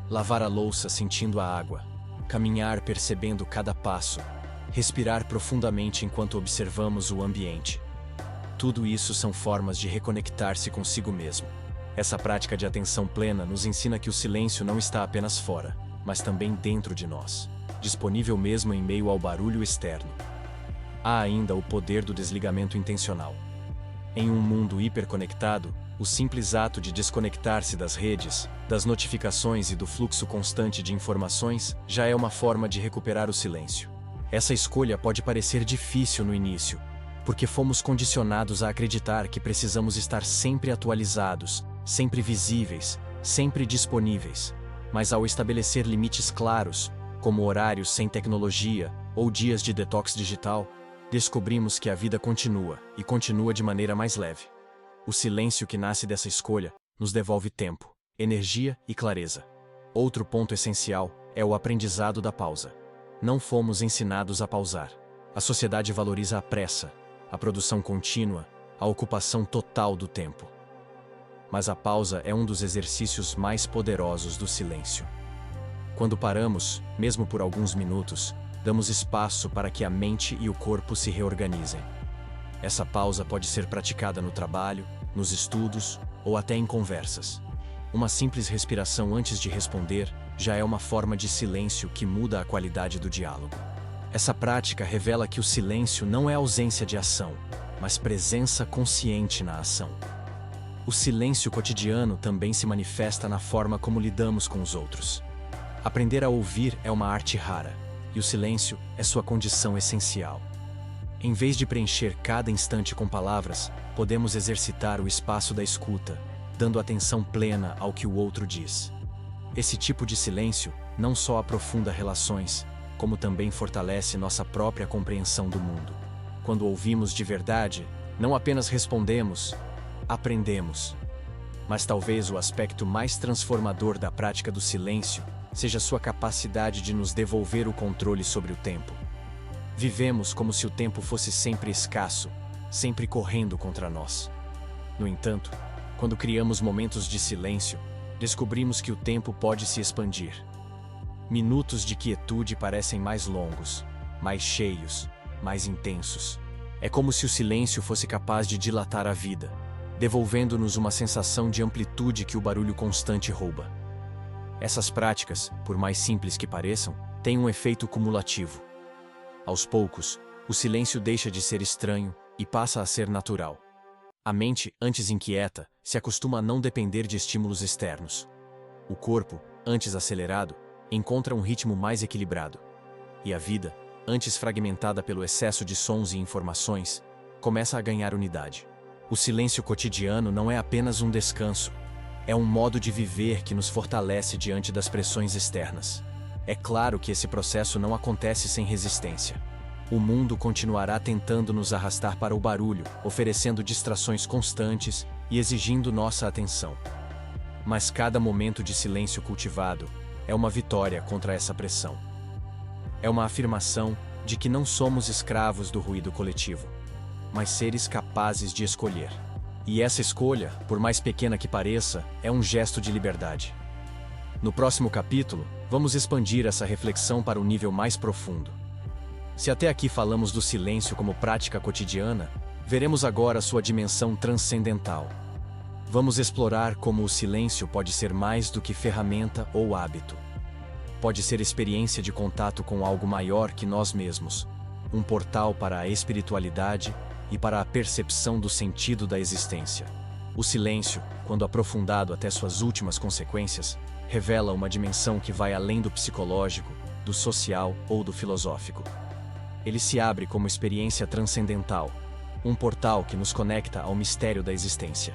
Lavar a louça sentindo a água, caminhar percebendo cada passo, respirar profundamente enquanto observamos o ambiente. Tudo isso são formas de reconectar-se consigo mesmo. Essa prática de atenção plena nos ensina que o silêncio não está apenas fora, mas também dentro de nós, disponível mesmo em meio ao barulho externo. Há ainda o poder do desligamento intencional. Em um mundo hiperconectado, o simples ato de desconectar-se das redes, das notificações e do fluxo constante de informações já é uma forma de recuperar o silêncio. Essa escolha pode parecer difícil no início, porque fomos condicionados a acreditar que precisamos estar sempre atualizados, sempre visíveis, sempre disponíveis. Mas ao estabelecer limites claros, como horários sem tecnologia ou dias de detox digital, descobrimos que a vida continua, e continua de maneira mais leve. O silêncio que nasce dessa escolha nos devolve tempo, energia e clareza. Outro ponto essencial é o aprendizado da pausa. Não fomos ensinados a pausar. A sociedade valoriza a pressa, a produção contínua, a ocupação total do tempo. Mas a pausa é um dos exercícios mais poderosos do silêncio. Quando paramos, mesmo por alguns minutos, damos espaço para que a mente e o corpo se reorganizem. Essa pausa pode ser praticada no trabalho, nos estudos ou até em conversas. Uma simples respiração antes de responder já é uma forma de silêncio que muda a qualidade do diálogo. Essa prática revela que o silêncio não é ausência de ação, mas presença consciente na ação. O silêncio cotidiano também se manifesta na forma como lidamos com os outros. Aprender a ouvir é uma arte rara, e o silêncio é sua condição essencial. Em vez de preencher cada instante com palavras, podemos exercitar o espaço da escuta, dando atenção plena ao que o outro diz. Esse tipo de silêncio não só aprofunda relações, como também fortalece nossa própria compreensão do mundo. Quando ouvimos de verdade, não apenas respondemos, aprendemos. Mas talvez o aspecto mais transformador da prática do silêncio seja sua capacidade de nos devolver o controle sobre o tempo. Vivemos como se o tempo fosse sempre escasso, sempre correndo contra nós. No entanto, quando criamos momentos de silêncio, descobrimos que o tempo pode se expandir. Minutos de quietude parecem mais longos, mais cheios, mais intensos. É como se o silêncio fosse capaz de dilatar a vida, devolvendo-nos uma sensação de amplitude que o barulho constante rouba. Essas práticas, por mais simples que pareçam, têm um efeito cumulativo. Aos poucos, o silêncio deixa de ser estranho e passa a ser natural. A mente, antes inquieta, se acostuma a não depender de estímulos externos. O corpo, antes acelerado, encontra um ritmo mais equilibrado. E a vida, antes fragmentada pelo excesso de sons e informações, começa a ganhar unidade. O silêncio cotidiano não é apenas um descanso, é um modo de viver que nos fortalece diante das pressões externas. É claro que esse processo não acontece sem resistência. O mundo continuará tentando nos arrastar para o barulho, oferecendo distrações constantes e exigindo nossa atenção. Mas cada momento de silêncio cultivado é uma vitória contra essa pressão. É uma afirmação de que não somos escravos do ruído coletivo, mas seres capazes de escolher. E essa escolha, por mais pequena que pareça, é um gesto de liberdade. No próximo capítulo, vamos expandir essa reflexão para um nível mais profundo. Se até aqui falamos do silêncio como prática cotidiana, veremos agora sua dimensão transcendental. Vamos explorar como o silêncio pode ser mais do que ferramenta ou hábito. Pode ser experiência de contato com algo maior que nós mesmos, um portal para a espiritualidade e para a percepção do sentido da existência. O silêncio, quando aprofundado até suas últimas consequências, revela uma dimensão que vai além do psicológico, do social ou do filosófico. Ele se abre como experiência transcendental, um portal que nos conecta ao mistério da existência.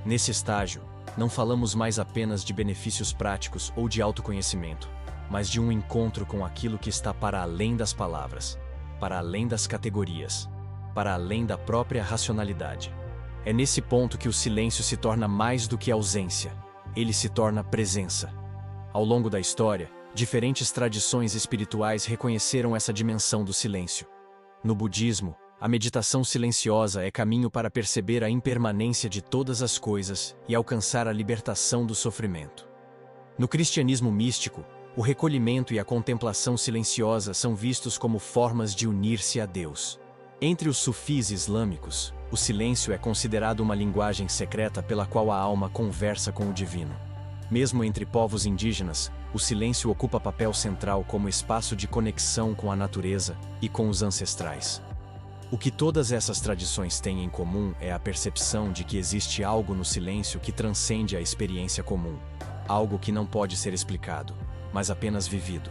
Nesse estágio, não falamos mais apenas de benefícios práticos ou de autoconhecimento, mas de um encontro com aquilo que está para além das palavras, para além das categorias, para além da própria racionalidade. É nesse ponto que o silêncio se torna mais do que ausência, ele se torna presença. Ao longo da história, diferentes tradições espirituais reconheceram essa dimensão do silêncio. No budismo, a meditação silenciosa é caminho para perceber a impermanência de todas as coisas e alcançar a libertação do sofrimento. No cristianismo místico, o recolhimento e a contemplação silenciosa são vistos como formas de unir-se a Deus. Entre os sufis islâmicos, o silêncio é considerado uma linguagem secreta pela qual a alma conversa com o divino. Mesmo entre povos indígenas, o silêncio ocupa papel central como espaço de conexão com a natureza e com os ancestrais. O que todas essas tradições têm em comum é a percepção de que existe algo no silêncio que transcende a experiência comum, algo que não pode ser explicado, mas apenas vivido.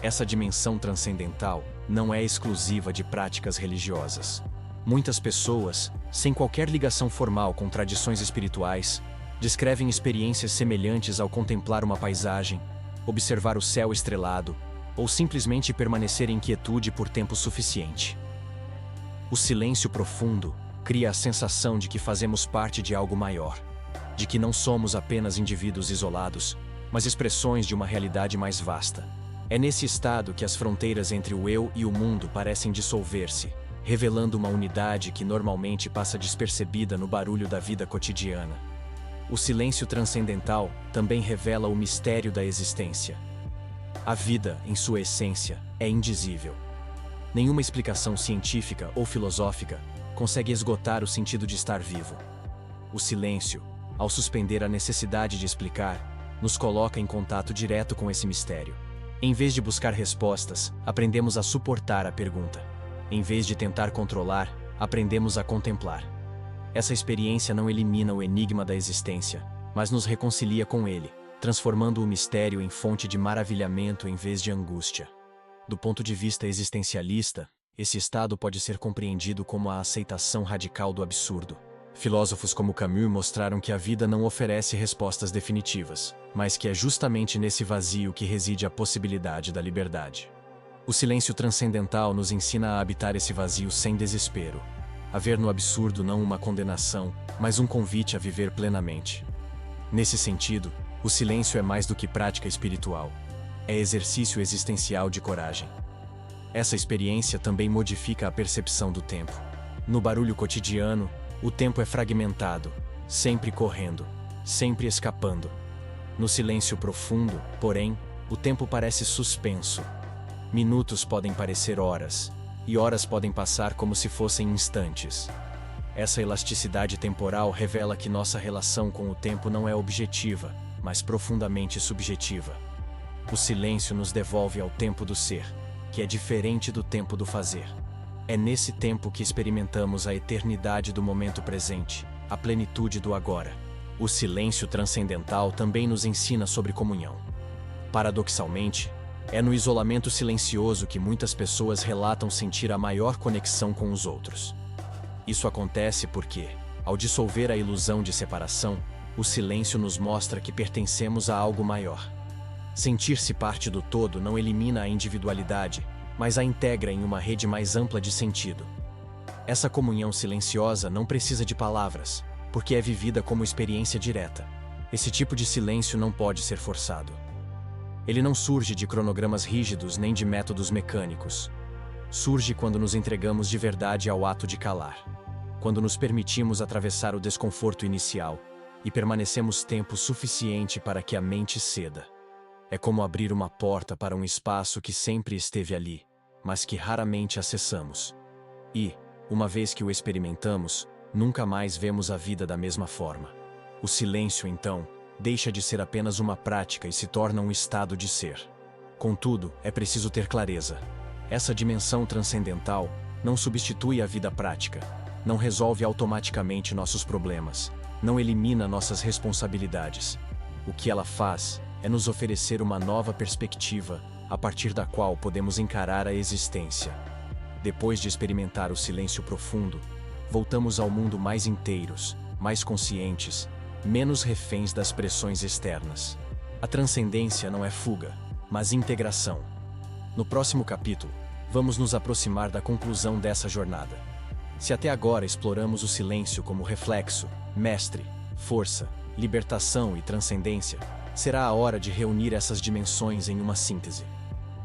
Essa dimensão transcendental não é exclusiva de práticas religiosas. Muitas pessoas, sem qualquer ligação formal com tradições espirituais, descrevem experiências semelhantes ao contemplar uma paisagem, observar o céu estrelado, ou simplesmente permanecer em quietude por tempo suficiente. O silêncio profundo cria a sensação de que fazemos parte de algo maior, de que não somos apenas indivíduos isolados, mas expressões de uma realidade mais vasta. É nesse estado que as fronteiras entre o eu e o mundo parecem dissolver-se, revelando uma unidade que normalmente passa despercebida no barulho da vida cotidiana. O silêncio transcendental também revela o mistério da existência. A vida, em sua essência, é indizível. Nenhuma explicação científica ou filosófica consegue esgotar o sentido de estar vivo. O silêncio, ao suspender a necessidade de explicar, nos coloca em contato direto com esse mistério. Em vez de buscar respostas, aprendemos a suportar a pergunta. Em vez de tentar controlar, aprendemos a contemplar. Essa experiência não elimina o enigma da existência, mas nos reconcilia com ele, transformando o mistério em fonte de maravilhamento em vez de angústia. Do ponto de vista existencialista, esse estado pode ser compreendido como a aceitação radical do absurdo. Filósofos como Camus mostraram que a vida não oferece respostas definitivas, mas que é justamente nesse vazio que reside a possibilidade da liberdade. O silêncio transcendental nos ensina a habitar esse vazio sem desespero, a ver no absurdo não uma condenação, mas um convite a viver plenamente. Nesse sentido, O silêncio é mais do que prática espiritual. É exercício existencial de coragem. Essa experiência também modifica a percepção do tempo. No barulho cotidiano, o tempo é fragmentado, sempre correndo, sempre escapando. No silêncio profundo, porém, o tempo parece suspenso. Minutos podem parecer horas, e horas podem passar como se fossem instantes. Essa elasticidade temporal revela que nossa relação com o tempo não é objetiva, mas profundamente subjetiva. O silêncio nos devolve ao tempo do ser, que é diferente do tempo do fazer. É nesse tempo que experimentamos a eternidade do momento presente, a plenitude do agora. O silêncio transcendental também nos ensina sobre comunhão. Paradoxalmente, é no isolamento silencioso que muitas pessoas relatam sentir a maior conexão com os outros. Isso acontece porque, ao dissolver a ilusão de separação, o silêncio nos mostra que pertencemos a algo maior. Sentir-se parte do todo não elimina a individualidade, mas a integra em uma rede mais ampla de sentido. Essa comunhão silenciosa não precisa de palavras, porque é vivida como experiência direta. Esse tipo de silêncio não pode ser forçado. Ele não surge de cronogramas rígidos nem de métodos mecânicos. Surge quando nos entregamos de verdade ao ato de calar. Quando nos permitimos atravessar o desconforto inicial e permanecemos tempo suficiente para que a mente ceda. É como abrir uma porta para um espaço que sempre esteve ali, mas que raramente acessamos. E, uma vez que o experimentamos, nunca mais vemos a vida da mesma forma. O silêncio, então, deixa de ser apenas uma prática e se torna um estado de ser. Contudo, é preciso ter clareza. Essa dimensão transcendental não substitui a vida prática, não resolve automaticamente nossos problemas, não elimina nossas responsabilidades. O que ela faz é nos oferecer uma nova perspectiva, a partir da qual podemos encarar a existência. Depois de experimentar o silêncio profundo, voltamos ao mundo mais inteiros, mais conscientes, menos reféns das pressões externas. A transcendência não é fuga, mas integração. No próximo capítulo, vamos nos aproximar da conclusão dessa jornada. Se até agora exploramos o silêncio como reflexo, mestre, força, libertação e transcendência, será a hora de reunir essas dimensões em uma síntese.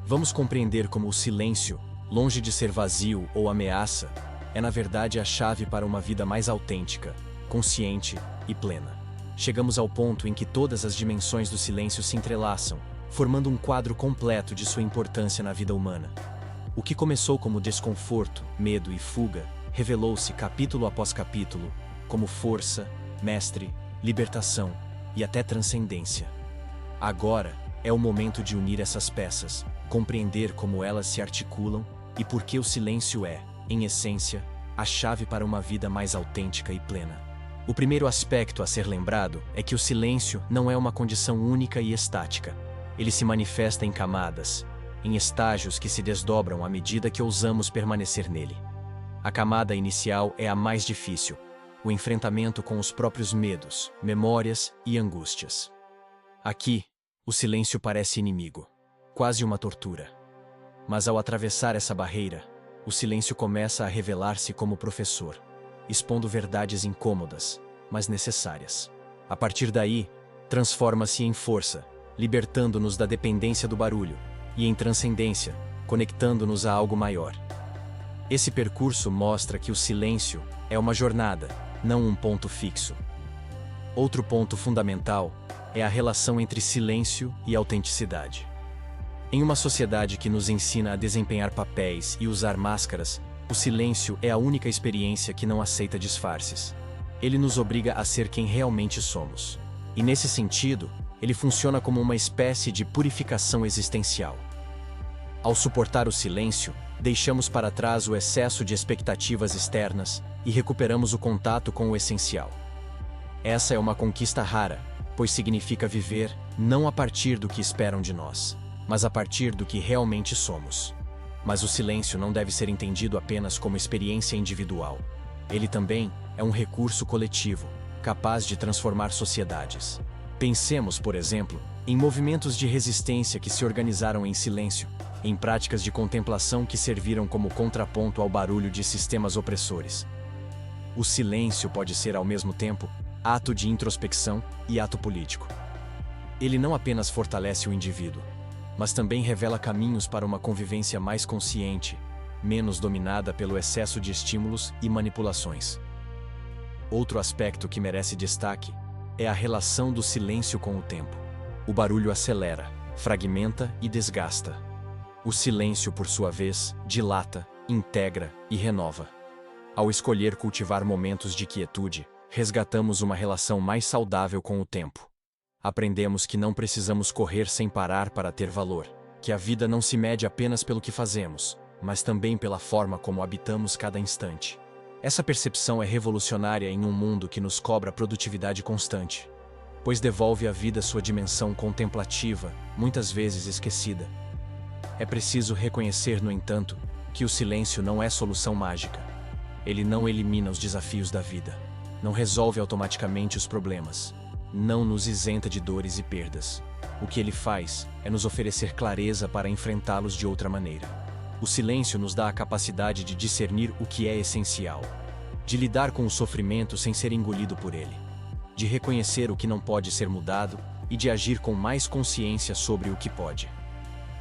Vamos compreender como o silêncio, longe de ser vazio ou ameaça, é na verdade a chave para uma vida mais autêntica, consciente e plena. Chegamos ao ponto em que todas as dimensões do silêncio se entrelaçam, formando um quadro completo de sua importância na vida humana. O que começou como desconforto, medo e fuga, revelou-se capítulo após capítulo, como força, mestre, libertação e até transcendência. Agora é o momento de unir essas peças, compreender como elas se articulam e por que o silêncio é, em essência, a chave para uma vida mais autêntica e plena. O primeiro aspecto a ser lembrado é que o silêncio não é uma condição única e estática. Ele se manifesta em camadas, em estágios que se desdobram à medida que ousamos permanecer nele. A camada inicial é a mais difícil, o enfrentamento com os próprios medos, memórias e angústias. Aqui, o silêncio parece inimigo, quase uma tortura. Mas ao atravessar essa barreira, o silêncio começa a revelar-se como professor, expondo verdades incômodas, mas necessárias. A partir daí, transforma-se em força, libertando-nos da dependência do barulho, e em transcendência, conectando-nos a algo maior. Esse percurso mostra que o silêncio é uma jornada, não um ponto fixo. Outro ponto fundamental é a relação entre silêncio e autenticidade. Em uma sociedade que nos ensina a desempenhar papéis e usar máscaras, o silêncio é a única experiência que não aceita disfarces. Ele nos obriga a ser quem realmente somos. E nesse sentido, ele funciona como uma espécie de purificação existencial. Ao suportar o silêncio, deixamos para trás o excesso de expectativas externas e recuperamos o contato com o essencial. Essa é uma conquista rara, pois significa viver não a partir do que esperam de nós, mas a partir do que realmente somos. Mas o silêncio não deve ser entendido apenas como experiência individual. Ele também é um recurso coletivo, capaz de transformar sociedades. Pensemos, por exemplo, em movimentos de resistência que se organizaram em silêncio, em práticas de contemplação que serviram como contraponto ao barulho de sistemas opressores. O silêncio pode ser, ao mesmo tempo, ato de introspecção e ato político. Ele não apenas fortalece o indivíduo, mas também revela caminhos para uma convivência mais consciente, menos dominada pelo excesso de estímulos e manipulações. Outro aspecto que merece destaque é a relação do silêncio com o tempo. O barulho acelera, fragmenta e desgasta. O silêncio, por sua vez, dilata, integra e renova. Ao escolher cultivar momentos de quietude, resgatamos uma relação mais saudável com o tempo. Aprendemos que não precisamos correr sem parar para ter valor, que a vida não se mede apenas pelo que fazemos, mas também pela forma como habitamos cada instante. Essa percepção é revolucionária em um mundo que nos cobra produtividade constante, pois devolve à vida sua dimensão contemplativa, muitas vezes esquecida. É preciso reconhecer, no entanto, que o silêncio não é solução mágica. Ele não elimina os desafios da vida, não resolve automaticamente os problemas, não nos isenta de dores e perdas. O que ele faz é nos oferecer clareza para enfrentá-los de outra maneira. O silêncio nos dá a capacidade de discernir o que é essencial, de lidar com o sofrimento sem ser engolido por ele, de reconhecer o que não pode ser mudado e de agir com mais consciência sobre o que pode.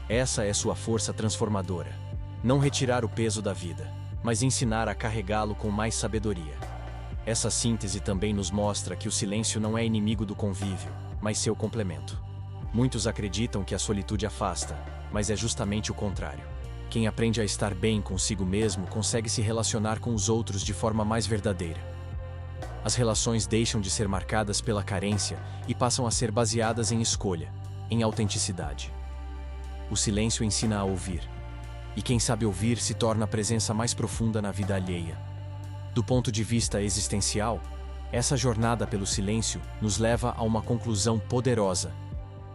Essa é sua força transformadora. Não retirar o peso da vida, mas ensinar a carregá-lo com mais sabedoria. Essa síntese também nos mostra que o silêncio não é inimigo do convívio, mas seu complemento. Muitos acreditam que a solitude afasta, mas é justamente o contrário. Quem aprende a estar bem consigo mesmo consegue se relacionar com os outros de forma mais verdadeira. As relações deixam de ser marcadas pela carência e passam a ser baseadas em escolha, em autenticidade. O silêncio ensina a ouvir, e quem sabe ouvir se torna a presença mais profunda na vida alheia. Do ponto de vista existencial, essa jornada pelo silêncio nos leva a uma conclusão poderosa.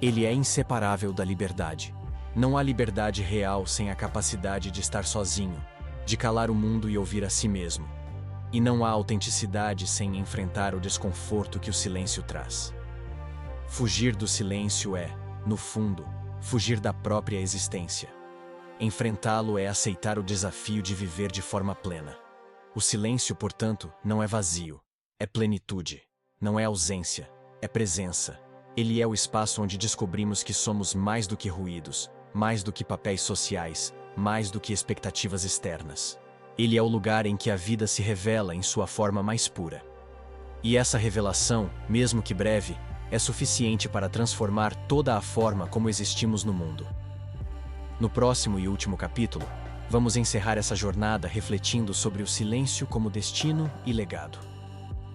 Ele é inseparável da liberdade. Não há liberdade real sem a capacidade de estar sozinho, de calar o mundo e ouvir a si mesmo. E não há autenticidade sem enfrentar o desconforto que o silêncio traz. Fugir do silêncio é, no fundo, fugir da própria existência. Enfrentá-lo é aceitar o desafio de viver de forma plena. O silêncio, portanto, não é vazio, é plenitude. Não é ausência, é presença. Ele é o espaço onde descobrimos que somos mais do que ruídos, mais do que papéis sociais, mais do que expectativas externas. Ele é o lugar em que a vida se revela em sua forma mais pura. E essa revelação, mesmo que breve, é suficiente para transformar toda a forma como existimos no mundo. No próximo e último capítulo, vamos encerrar essa jornada refletindo sobre o silêncio como destino e legado.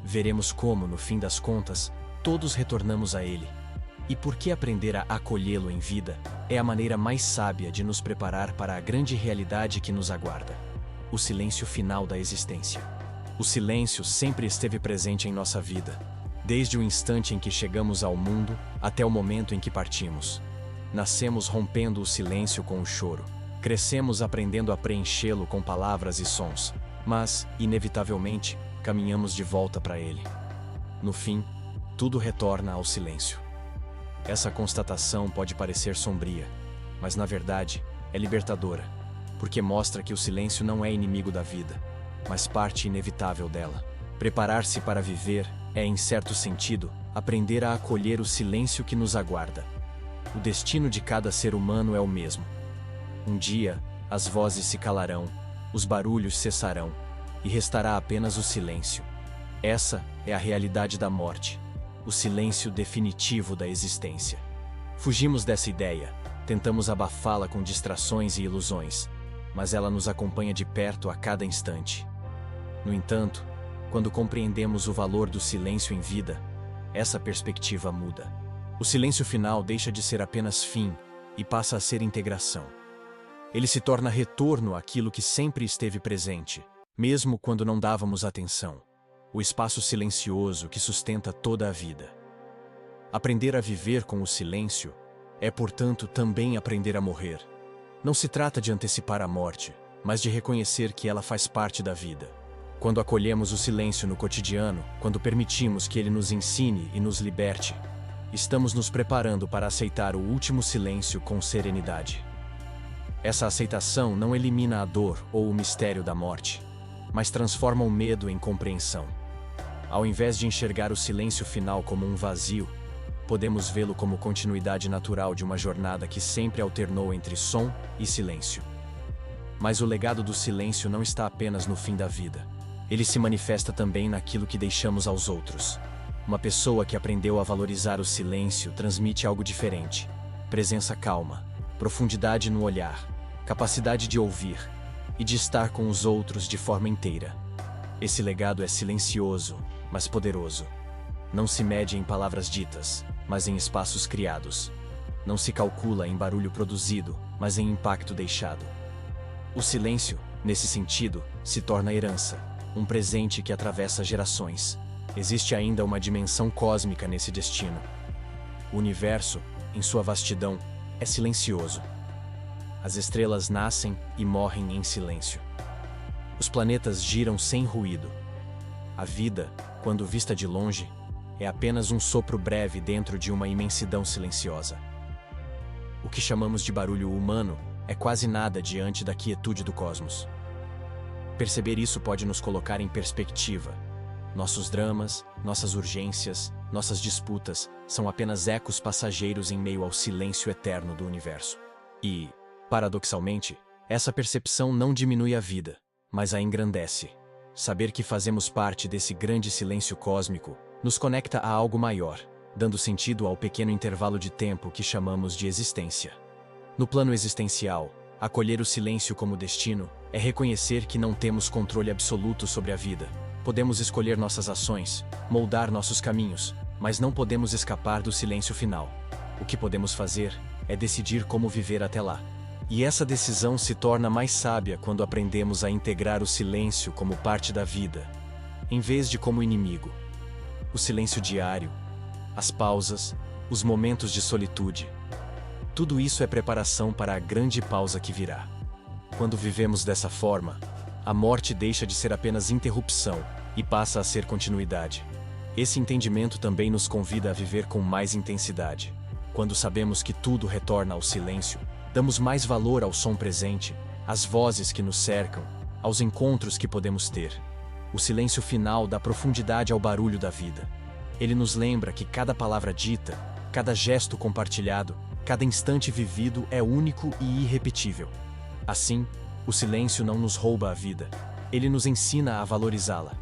Veremos como, no fim das contas, todos retornamos a ele, e por que aprender a acolhê-lo em vida é a maneira mais sábia de nos preparar para a grande realidade que nos aguarda: o silêncio final da existência. O silêncio sempre esteve presente em nossa vida, desde o instante em que chegamos ao mundo até o momento em que partimos. Nascemos rompendo o silêncio com o choro. Crescemos aprendendo a preenchê-lo com palavras e sons, mas, inevitavelmente, caminhamos de volta para ele. No fim, tudo retorna ao silêncio. Essa constatação pode parecer sombria, mas na verdade é libertadora, porque mostra que o silêncio não é inimigo da vida, mas parte inevitável dela. Preparar-se para viver é, em certo sentido, aprender a acolher o silêncio que nos aguarda. O destino de cada ser humano é o mesmo. Um dia, as vozes se calarão, os barulhos cessarão, e restará apenas o silêncio. Essa é a realidade da morte, o silêncio definitivo da existência. Fugimos dessa ideia, tentamos abafá-la com distrações e ilusões, mas ela nos acompanha de perto a cada instante. No entanto, quando compreendemos o valor do silêncio em vida, essa perspectiva muda. O silêncio final deixa de ser apenas fim e passa a ser integração. Ele se torna retorno àquilo que sempre esteve presente, mesmo quando não dávamos atenção. O espaço silencioso que sustenta toda a vida. Aprender a viver com o silêncio é, portanto, também aprender a morrer. Não se trata de antecipar a morte, mas de reconhecer que ela faz parte da vida. Quando acolhemos o silêncio no cotidiano, quando permitimos que ele nos ensine e nos liberte, estamos nos preparando para aceitar o último silêncio com serenidade. Essa aceitação não elimina a dor ou o mistério da morte, mas transforma o medo em compreensão. Ao invés de enxergar o silêncio final como um vazio, podemos vê-lo como continuidade natural de uma jornada que sempre alternou entre som e silêncio. Mas o legado do silêncio não está apenas no fim da vida. Ele se manifesta também naquilo que deixamos aos outros. Uma pessoa que aprendeu a valorizar o silêncio transmite algo diferente: presença calma, profundidade no olhar, capacidade de ouvir e de estar com os outros de forma inteira. Esse legado é silencioso, mas poderoso. Não se mede em palavras ditas, mas em espaços criados. Não se calcula em barulho produzido, mas em impacto deixado. O silêncio, nesse sentido, se torna herança, um presente que atravessa gerações. Existe ainda uma dimensão cósmica nesse destino. O universo, em sua vastidão, é silencioso. As estrelas nascem e morrem em silêncio. Os planetas giram sem ruído. A vida, quando vista de longe, é apenas um sopro breve dentro de uma imensidão silenciosa. O que chamamos de barulho humano é quase nada diante da quietude do cosmos. Perceber isso pode nos colocar em perspectiva. Nossos dramas, nossas urgências, nossas disputas são apenas ecos passageiros em meio ao silêncio eterno do universo. E, paradoxalmente, essa percepção não diminui a vida, mas a engrandece. Saber que fazemos parte desse grande silêncio cósmico nos conecta a algo maior, dando sentido ao pequeno intervalo de tempo que chamamos de existência. No plano existencial, acolher o silêncio como destino é reconhecer que não temos controle absoluto sobre a vida. Podemos escolher nossas ações, moldar nossos caminhos, mas não podemos escapar do silêncio final. O que podemos fazer é decidir como viver até lá. E essa decisão se torna mais sábia quando aprendemos a integrar o silêncio como parte da vida, em vez de como inimigo. O silêncio diário, as pausas, os momentos de solitude. Tudo isso é preparação para a grande pausa que virá. Quando vivemos dessa forma, a morte deixa de ser apenas interrupção e passa a ser continuidade. Esse entendimento também nos convida a viver com mais intensidade. Quando sabemos que tudo retorna ao silêncio, damos mais valor ao som presente, às vozes que nos cercam, aos encontros que podemos ter. O silêncio final dá profundidade ao barulho da vida. Ele nos lembra que cada palavra dita, cada gesto compartilhado, cada instante vivido é único e irrepetível. Assim, o silêncio não nos rouba a vida, ele nos ensina a valorizá-la.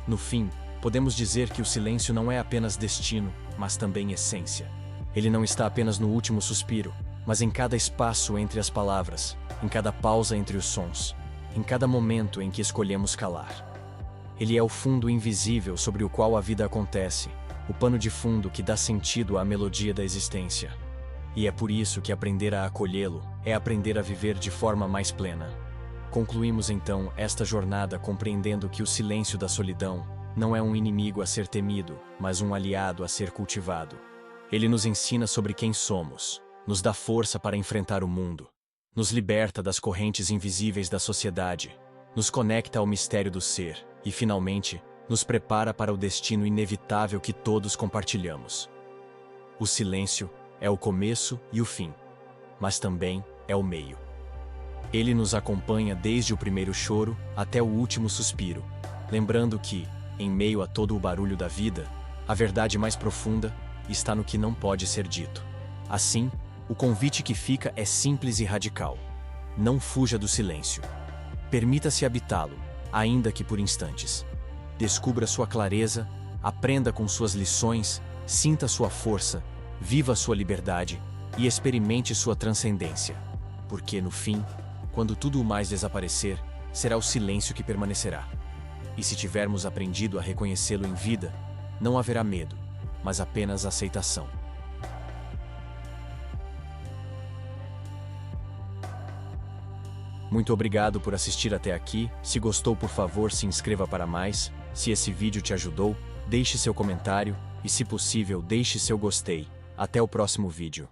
No fim, podemos dizer que o silêncio não é apenas destino, mas também essência. Ele não está apenas no último suspiro, mas em cada espaço entre as palavras, em cada pausa entre os sons, em cada momento em que escolhemos calar. Ele é o fundo invisível sobre o qual a vida acontece, o pano de fundo que dá sentido à melodia da existência. E é por isso que aprender a acolhê-lo é aprender a viver de forma mais plena. Concluímos então esta jornada compreendendo que o silêncio da solidão não é um inimigo a ser temido, mas um aliado a ser cultivado. Ele nos ensina sobre quem somos, nos dá força para enfrentar o mundo, nos liberta das correntes invisíveis da sociedade, nos conecta ao mistério do ser e, finalmente, nos prepara para o destino inevitável que todos compartilhamos. O silêncio é o começo e o fim, mas também é o meio. Ele nos acompanha desde o primeiro choro até o último suspiro, lembrando que, em meio a todo o barulho da vida, a verdade mais profunda está no que não pode ser dito. Assim, o convite que fica é simples e radical. Não fuja do silêncio. Permita-se habitá-lo, ainda que por instantes. Descubra sua clareza, aprenda com suas lições, sinta sua força, viva sua liberdade e experimente sua transcendência. Porque, no fim, quando tudo o mais desaparecer, será o silêncio que permanecerá. E se tivermos aprendido a reconhecê-lo em vida, não haverá medo, mas apenas aceitação. Muito obrigado por assistir até aqui. Se gostou, por favor, se inscreva para mais. Se esse vídeo te ajudou, deixe seu comentário e, se possível, deixe seu gostei. Até o próximo vídeo.